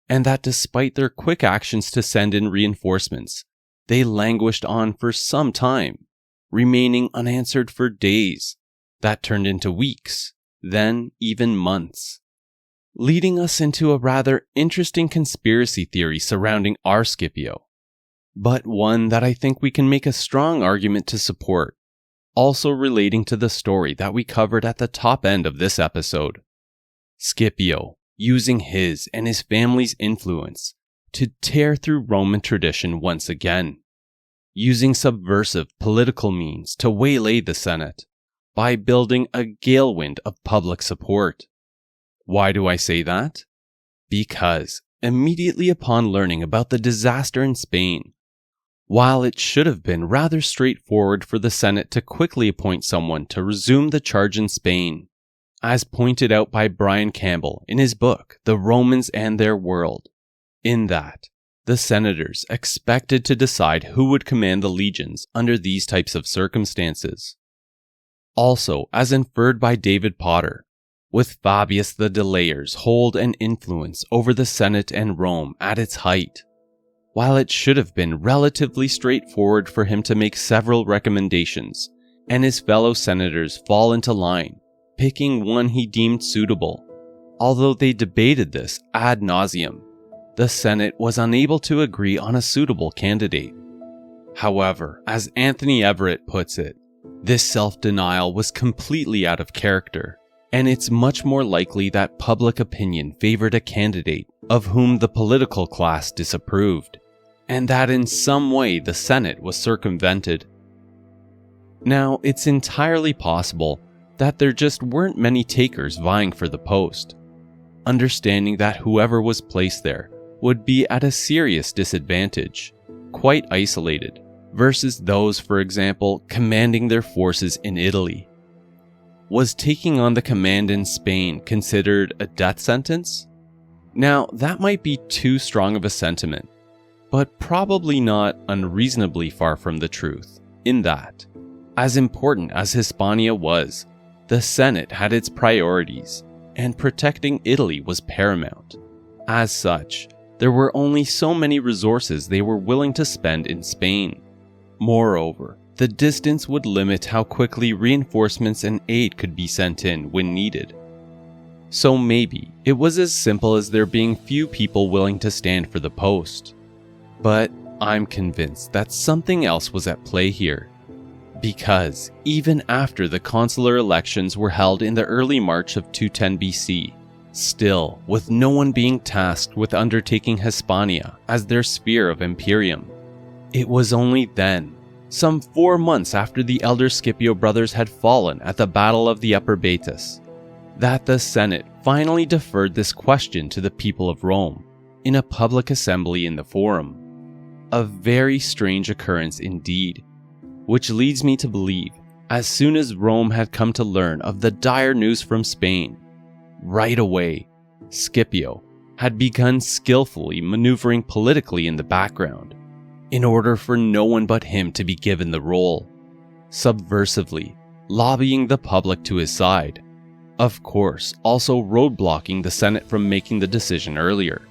and that despite their quick actions to send in reinforcements, they languished on for some time, remaining unanswered for days, that turned into weeks, then even months, leading us into a rather interesting conspiracy theory surrounding our Scipio, but one that I think we can make a strong argument to support, also relating to the story that we covered at the top end of this episode. Scipio, using his and his family's influence to tear through Roman tradition once again, using subversive political means to waylay the Senate by building a galewind of public support. Why do I say that? Because immediately upon learning about the disaster in Spain, while it should have been rather straightforward for the Senate to quickly appoint someone to resume the charge in Spain, as pointed out by Brian Campbell in his book, The Romans and Their World, in that the senators expected to decide who would command the legions under these types of circumstances. Also, as inferred by David Potter, with Fabius the Delayer's hold and influence over the Senate and Rome at its height, while it should have been relatively straightforward for him to make several recommendations, and his fellow senators fall into line, picking one he deemed suitable. Although they debated this ad nauseum, the Senate was unable to agree on a suitable candidate. However, as Anthony Everett puts it, this self-denial was completely out of character, and it's much more likely that public opinion favored a candidate of whom the political class disapproved, and that in some way the Senate was circumvented. Now, it's entirely possible that there just weren't many takers vying for the post, understanding that whoever was placed there would be at a serious disadvantage, quite isolated, versus those, for example, commanding their forces in Italy. Was taking on the command in Spain considered a death sentence? Now, that might be too strong of a sentiment, but probably not unreasonably far from the truth, in that, as important as Hispania was, the Senate had its priorities, and protecting Italy was paramount. As such, there were only so many resources they were willing to spend in Spain. Moreover, the distance would limit how quickly reinforcements and aid could be sent in when needed. So maybe it was as simple as there being few people willing to stand for the post. But I'm convinced that something else was at play here. Because even after the consular elections were held in the early March of 210 BC, still with no one being tasked with undertaking Hispania as their sphere of imperium, it was only then, some 4 months after the elder Scipio brothers had fallen at the Battle of the Upper Baetis, that the Senate finally deferred this question to the people of Rome in a public assembly in the Forum. A very strange occurrence indeed, which leads me to believe, as soon as Rome had come to learn of the dire news from Spain, right away, Scipio had begun skillfully maneuvering politically in the background, in order for no one but him to be given the role. subversively, lobbying the public to his side. Of course, also roadblocking the Senate from making the decision earlier.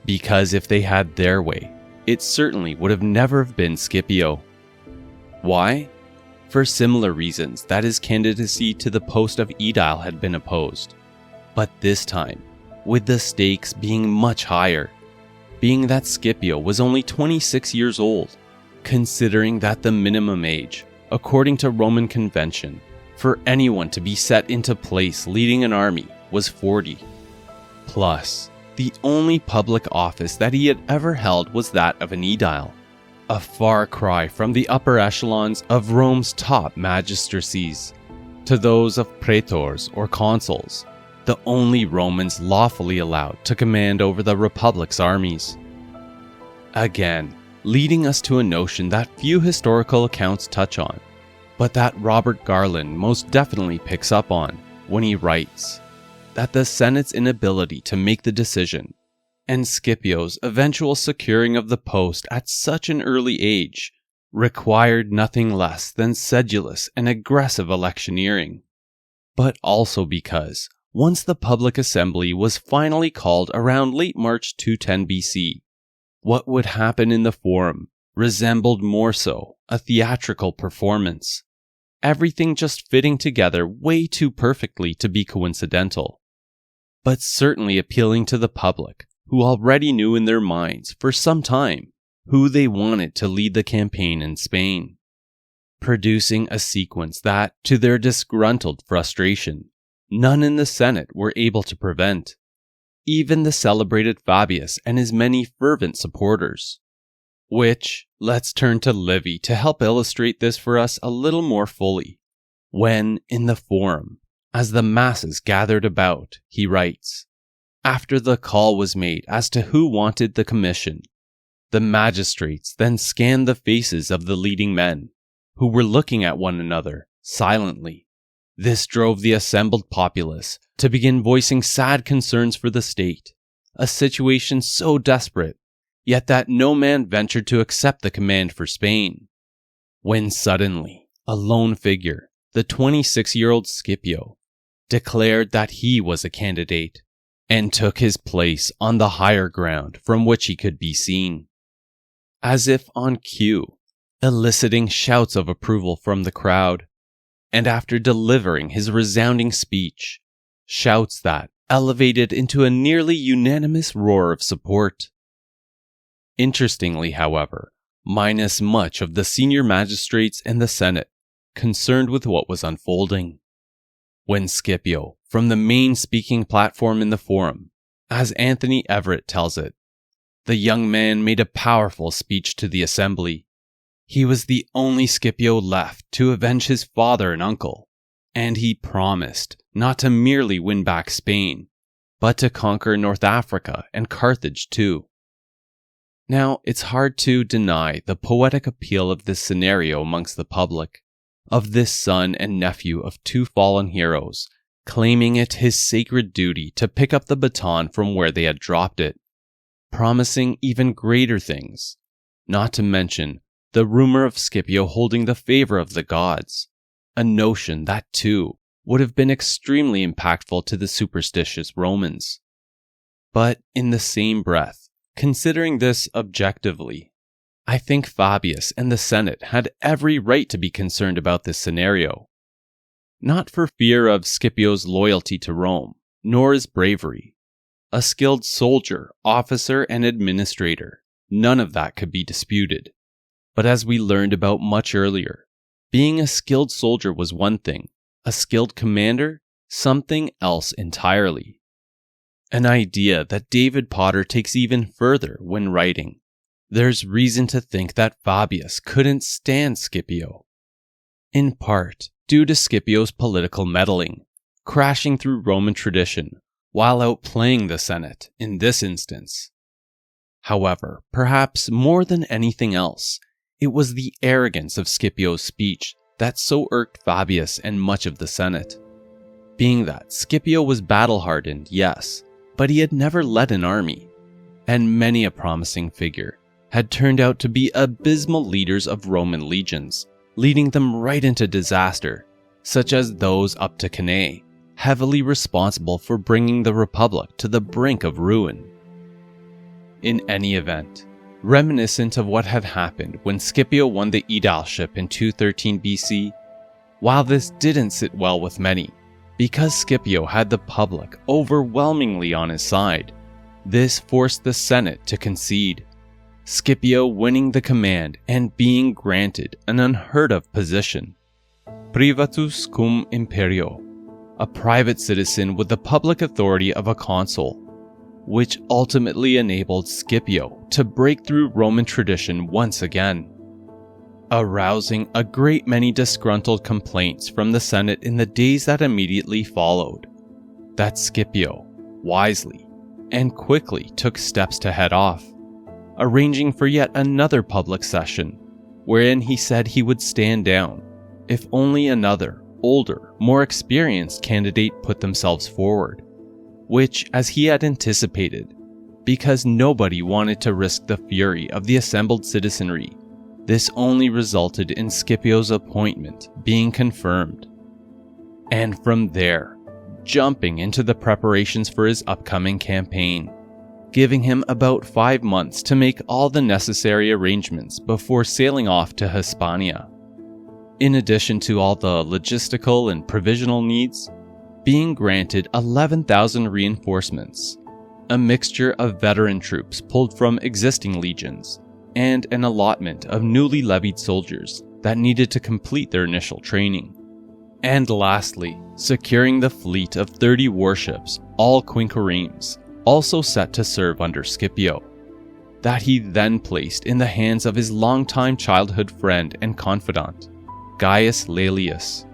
Because if they had their way, it certainly would have never have been Scipio. Why? For similar reasons that his candidacy to the post of aedile had been opposed. But this time, with the stakes being much higher, being that Scipio was only 26 years old, considering that the minimum age, according to Roman convention, for anyone to be set into place leading an army was 40. Plus, the only public office that he had ever held was that of an aedile, a far cry from the upper echelons of Rome's top magistracies to those of praetors or consuls, the only Romans lawfully allowed to command over the Republic's armies. Again, leading us to a notion that few historical accounts touch on, but that Robert Garland most definitely picks up on when he writes that the Senate's inability to make the decision, and Scipio's eventual securing of the post at such an early age, required nothing less than sedulous and aggressive electioneering. But also because, once the public assembly was finally called around late March 210 BC, what would happen in the forum resembled more so a theatrical performance, everything just fitting together way too perfectly to be coincidental, but certainly appealing to the public, who already knew in their minds for some time who they wanted to lead the campaign in Spain, producing a sequence that, to their disgruntled frustration, none in the Senate were able to prevent, even the celebrated Fabius and his many fervent supporters. Which, let's turn to Livy to help illustrate this for us a little more fully. When, in the forum, as the masses gathered about, he writes, after the call was made as to who wanted the commission, the magistrates then scanned the faces of the leading men, who were looking at one another, silently. This drove the assembled populace to begin voicing sad concerns for the state, a situation so desperate, yet that no man ventured to accept the command for Spain. When suddenly, a lone figure, the 26-year-old Scipio, declared that he was a candidate, and took his place on the higher ground from which he could be seen. As if on cue, eliciting shouts of approval from the crowd, and after delivering his resounding speech, shouts that elevated into a nearly unanimous roar of support. Interestingly, however, minus much of the senior magistrates and the Senate concerned with what was unfolding. When Scipio, from the main speaking platform in the forum, as Anthony Everett tells it, the young man made a powerful speech to the assembly. He was the only Scipio left to avenge his father and uncle, and he promised not to merely win back Spain, but to conquer North Africa and Carthage too. Now, it's hard to deny the poetic appeal of this scenario amongst the public, of this son and nephew of two fallen heroes, claiming it his sacred duty to pick up the baton from where they had dropped it, promising even greater things, not to mention the rumor of Scipio holding the favor of the gods, a notion that, too, would have been extremely impactful to the superstitious Romans. But in the same breath, considering this objectively, I think Fabius and the Senate had every right to be concerned about this scenario. Not for fear of Scipio's loyalty to Rome, nor his bravery. A skilled soldier, officer, and administrator, none of that could be disputed. But as we learned about much earlier, being a skilled soldier was one thing, a skilled commander, something else entirely. An idea that David Potter takes even further when writing. There's reason to think that Fabius couldn't stand Scipio, in part due to Scipio's political meddling, crashing through Roman tradition, while outplaying the Senate in this instance. However, perhaps more than anything else, it was the arrogance of Scipio's speech that so irked Fabius and much of the Senate. Being that Scipio was battle-hardened, yes, but he had never led an army, and many a promising figure had turned out to be abysmal leaders of Roman legions, leading them right into disaster, such as those up to Cannae, heavily responsible for bringing the Republic to the brink of ruin. In any event, reminiscent of what had happened when Scipio won the aedileship in 213 BC, while this didn't sit well with many, because Scipio had the public overwhelmingly on his side, this forced the Senate to concede, Scipio winning the command and being granted an unheard of position, privatus cum imperio, a private citizen with the public authority of a consul, which ultimately enabled Scipio to break through Roman tradition once again, arousing a great many disgruntled complaints from the Senate in the days that immediately followed, that Scipio wisely and quickly took steps to head off, arranging for yet another public session, wherein he said he would stand down if only another, older, more experienced candidate put themselves forward, which, as he had anticipated, because nobody wanted to risk the fury of the assembled citizenry, this only resulted in Scipio's appointment being confirmed. And from there, jumping into the preparations for his upcoming campaign, giving him about 5 months to make all the necessary arrangements before sailing off to Hispania. In addition to all the logistical and provisional needs, being granted 11,000 reinforcements, a mixture of veteran troops pulled from existing legions, and an allotment of newly levied soldiers that needed to complete their initial training. And lastly, securing the fleet of 30 warships, all quinqueremes, also set to serve under Scipio, that he then placed in the hands of his longtime childhood friend and confidant, Gaius Laelius,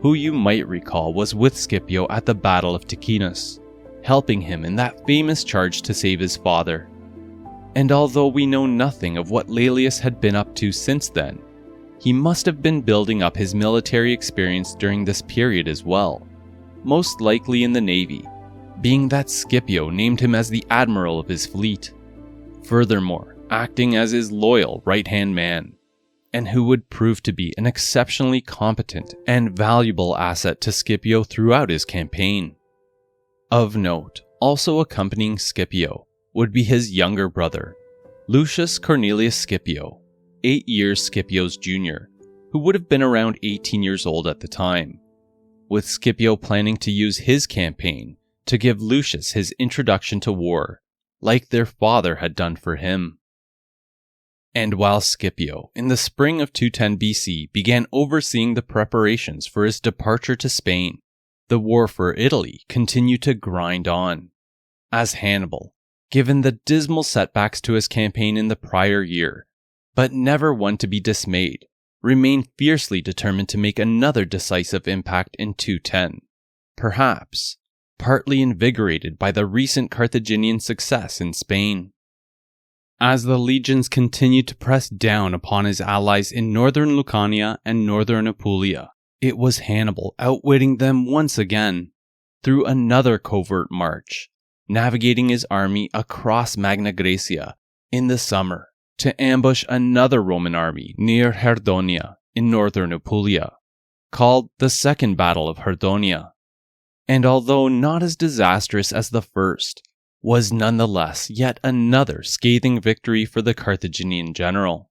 who you might recall was with Scipio at the Battle of Ticinus, helping him in that famous charge to save his father. And although we know nothing of what Laelius had been up to since then, he must have been building up his military experience during this period as well, most likely in the navy, being that Scipio named him as the admiral of his fleet, furthermore acting as his loyal right-hand man, and who would prove to be an exceptionally competent and valuable asset to Scipio throughout his campaign. Of note, also accompanying Scipio would be his younger brother, Lucius Cornelius Scipio, 8 years Scipio's junior, who would have been around 18 years old at the time, with Scipio planning to use his campaign to give Lucius his introduction to war, like their father had done for him. And while Scipio, in the spring of 210 BC, began overseeing the preparations for his departure to Spain, the war for Italy continued to grind on, as Hannibal, given the dismal setbacks to his campaign in the prior year, but never one to be dismayed, remained fiercely determined to make another decisive impact in 210, perhaps partly invigorated by the recent Carthaginian success in Spain. As the legions continued to press down upon his allies in northern Lucania and northern Apulia, it was Hannibal outwitting them once again, through another covert march, navigating his army across Magna Graecia in the summer to ambush another Roman army near Herdonia in northern Apulia, called the Second Battle of Herdonia, and although not as disastrous as the first, was nonetheless yet another scathing victory for the Carthaginian general,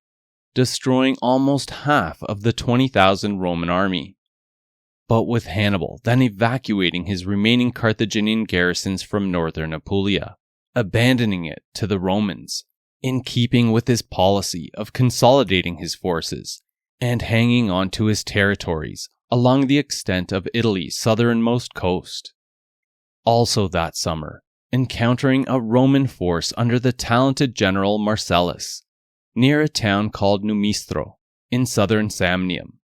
destroying almost half of the 20,000 Roman army, but with Hannibal then evacuating his remaining Carthaginian garrisons from northern Apulia, abandoning it to the Romans, in keeping with his policy of consolidating his forces and hanging on to his territories along the extent of Italy's southernmost coast. Also that summer, encountering a Roman force under the talented general Marcellus, near a town called Numistro in southern Samnium,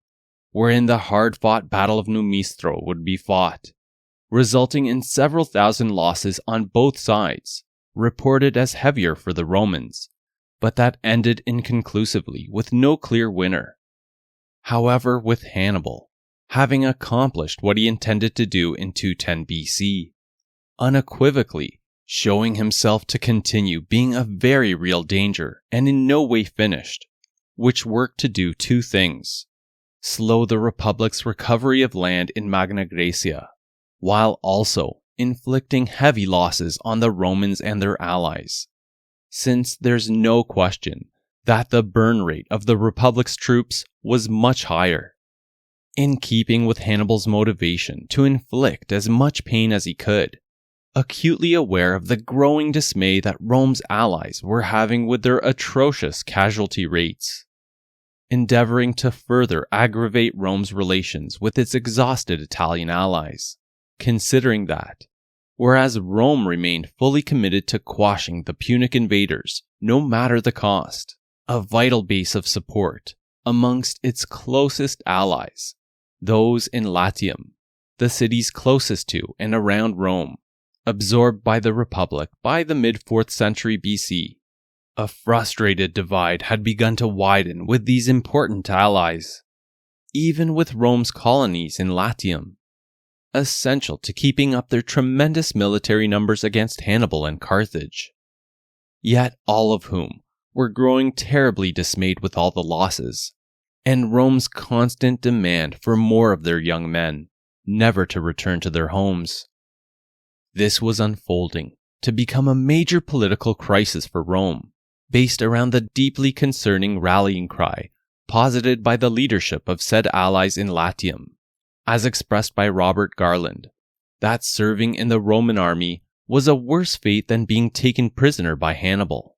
wherein the hard-fought Battle of Numistro would be fought, resulting in several thousand losses on both sides, reported as heavier for the Romans, but that ended inconclusively with no clear winner. However, with Hannibal, having accomplished what he intended to do in 210 BC, unequivocally showing himself to continue being a very real danger and in no way finished, which worked to do two things. slow the Republic's recovery of land in Magna Graecia, while also inflicting heavy losses on the Romans and their allies, since there's no question that the burn rate of the Republic's troops was much higher. In keeping with Hannibal's motivation to inflict as much pain as he could, acutely aware of the growing dismay that Rome's allies were having with their atrocious casualty rates, endeavoring to further aggravate Rome's relations with its exhausted Italian allies, considering that, whereas Rome remained fully committed to quashing the Punic invaders no matter the cost, a vital base of support amongst its closest allies, those in Latium, the cities closest to and around Rome, absorbed by the Republic by the mid-4th century BC. A frustrated divide had begun to widen with these important allies, even with Rome's colonies in Latium, essential to keeping up their tremendous military numbers against Hannibal and Carthage, yet all of whom were growing terribly dismayed with all the losses, and Rome's constant demand for more of their young men, never to return to their homes. This was unfolding to become a major political crisis for Rome, based around the deeply concerning rallying cry posited by the leadership of said allies in Latium, as expressed by Robert Garland, that serving in the Roman army was a worse fate than being taken prisoner by Hannibal.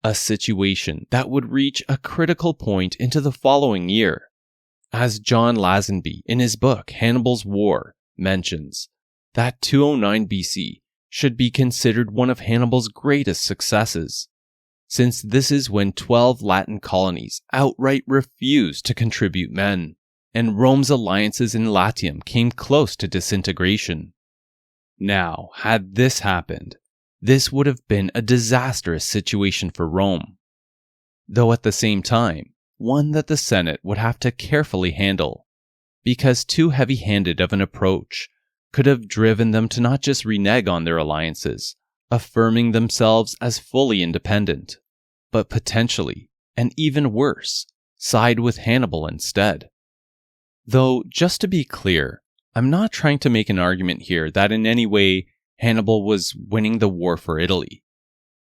A situation that would reach a critical point into the following year, as John Lazenby in his book Hannibal's War mentions, that 209 BC should be considered one of Hannibal's greatest successes, since this is when 12 Latin colonies outright refused to contribute men, and Rome's alliances in Latium came close to disintegration. Now, had this happened, this would have been a disastrous situation for Rome, though at the same time, one that the Senate would have to carefully handle, because too heavy-handed of an approach could have driven them to not just renege on their alliances, affirming themselves as fully independent, but potentially, and even worse, side with Hannibal instead. Though, just to be clear, I'm not trying to make an argument here that in any way Hannibal was winning the war for Italy,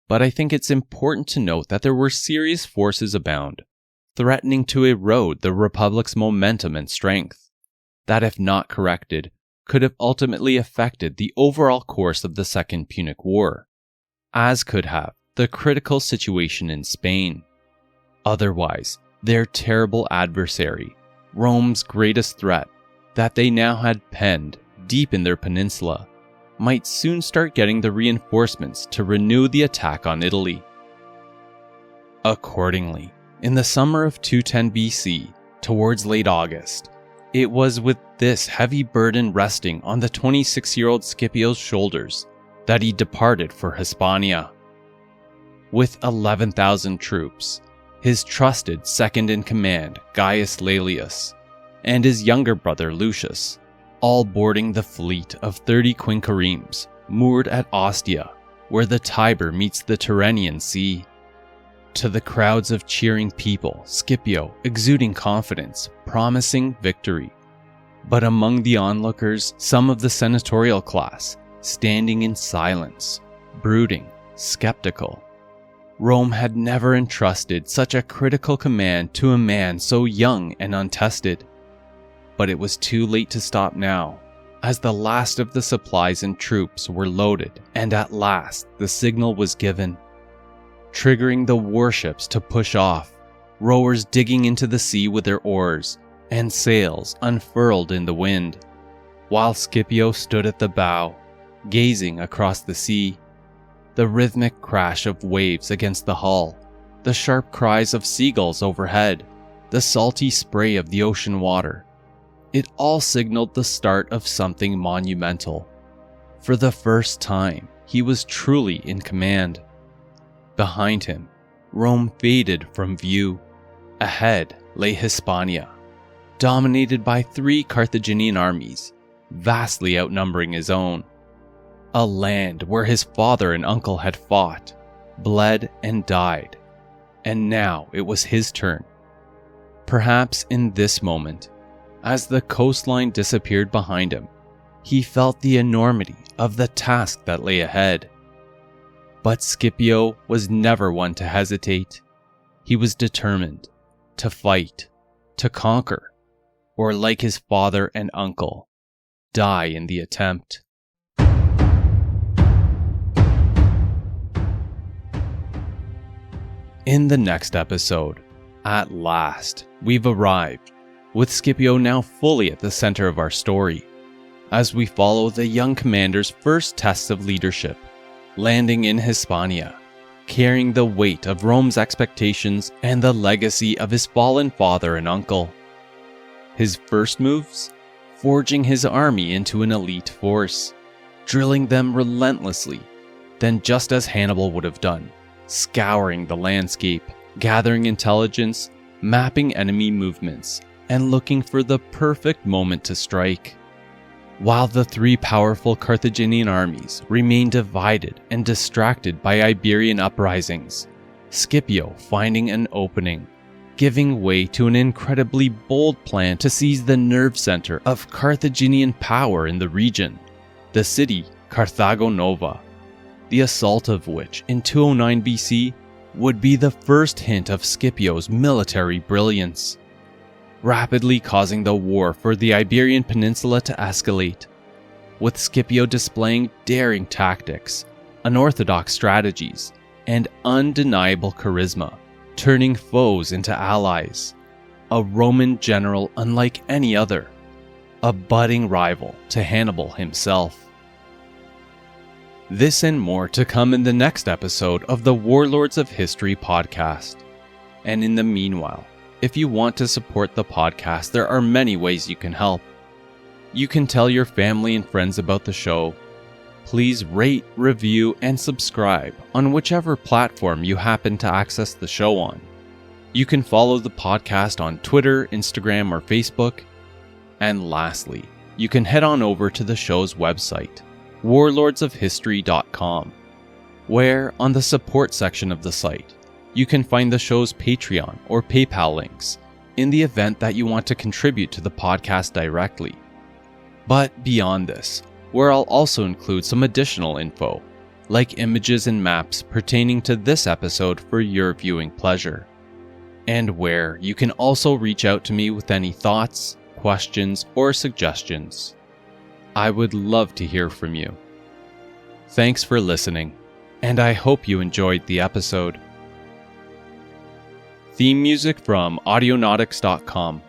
but I think it's important to note that there were serious forces abound, threatening to erode the Republic's momentum and strength, that if not corrected, could have ultimately affected the overall course of the Second Punic War, as could have the critical situation in Spain. Otherwise, their terrible adversary, Rome's greatest threat, that they now had penned deep in their peninsula, might soon start getting the reinforcements to renew the attack on Italy. Accordingly, in the summer of 210 BC, towards late August, it was with this heavy burden resting on the 26-year-old Scipio's shoulders that he departed for Hispania. With 11,000 troops, his trusted second-in-command Gaius Laelius, and his younger brother Lucius, all boarding the fleet of 30 quinqueremes moored at Ostia, where the Tiber meets the Tyrrhenian Sea. To the crowds of cheering people, Scipio, exuding confidence, promising victory. But among the onlookers, some of the senatorial class, standing in silence, brooding, skeptical. Rome had never entrusted such a critical command to a man so young and untested. But it was too late to stop now, as the last of the supplies and troops were loaded, and at last the signal was given, triggering the warships to push off, rowers digging into the sea with their oars, and sails unfurled in the wind, while Scipio stood at the bow, gazing across the sea. The rhythmic crash of waves against the hull, the sharp cries of seagulls overhead, the salty spray of the ocean water, it all signaled the start of something monumental. For the first time, he was truly in command. Behind him, Rome faded from view. Ahead lay Hispania, dominated by 3 Carthaginian armies, vastly outnumbering his own. A land where his father and uncle had fought, bled, and died. And now it was his turn. Perhaps in this moment, as the coastline disappeared behind him, he felt the enormity of the task that lay ahead. But Scipio was never one to hesitate. He was determined to fight, to conquer, or like his father and uncle, die in the attempt. In the next episode, at last, we've arrived, with Scipio now fully at the center of our story, as we follow the young commander's first tests of leadership, landing in Hispania, carrying the weight of Rome's expectations and the legacy of his fallen father and uncle. His first moves? Forging his army into an elite force, drilling them relentlessly, then just as Hannibal would have done, scouring the landscape, gathering intelligence, mapping enemy movements, and looking for the perfect moment to strike. While the three powerful Carthaginian armies remained divided and distracted by Iberian uprisings, Scipio finding an opening, giving way to an incredibly bold plan to seize the nerve center of Carthaginian power in the region, the city Carthago Nova, the assault of which in 209 BC would be the first hint of Scipio's military brilliance, rapidly causing the war for the Iberian Peninsula to escalate, with Scipio displaying daring tactics, unorthodox strategies, and undeniable charisma, turning foes into allies, a Roman general unlike any other, a budding rival to Hannibal himself. This and more to come in the next episode of the Warlords of History podcast. And in the meanwhile, if you want to support the podcast, there are many ways you can help. You can tell your family and friends about the show. Please rate, review, and subscribe on whichever platform you happen to access the show on. You can follow the podcast on Twitter, Instagram, or Facebook. And lastly, you can head on over to the show's website, warlordsofhistory.com, where on the support section of the site, you can find the show's Patreon or PayPal links in the event that you want to contribute to the podcast directly. But beyond this, where I'll also include some additional info, like images and maps pertaining to this episode for your viewing pleasure, and where you can also reach out to me with any thoughts, questions, or suggestions. I would love to hear from you. Thanks for listening, and I hope you enjoyed the episode. Theme music from audionautics.com.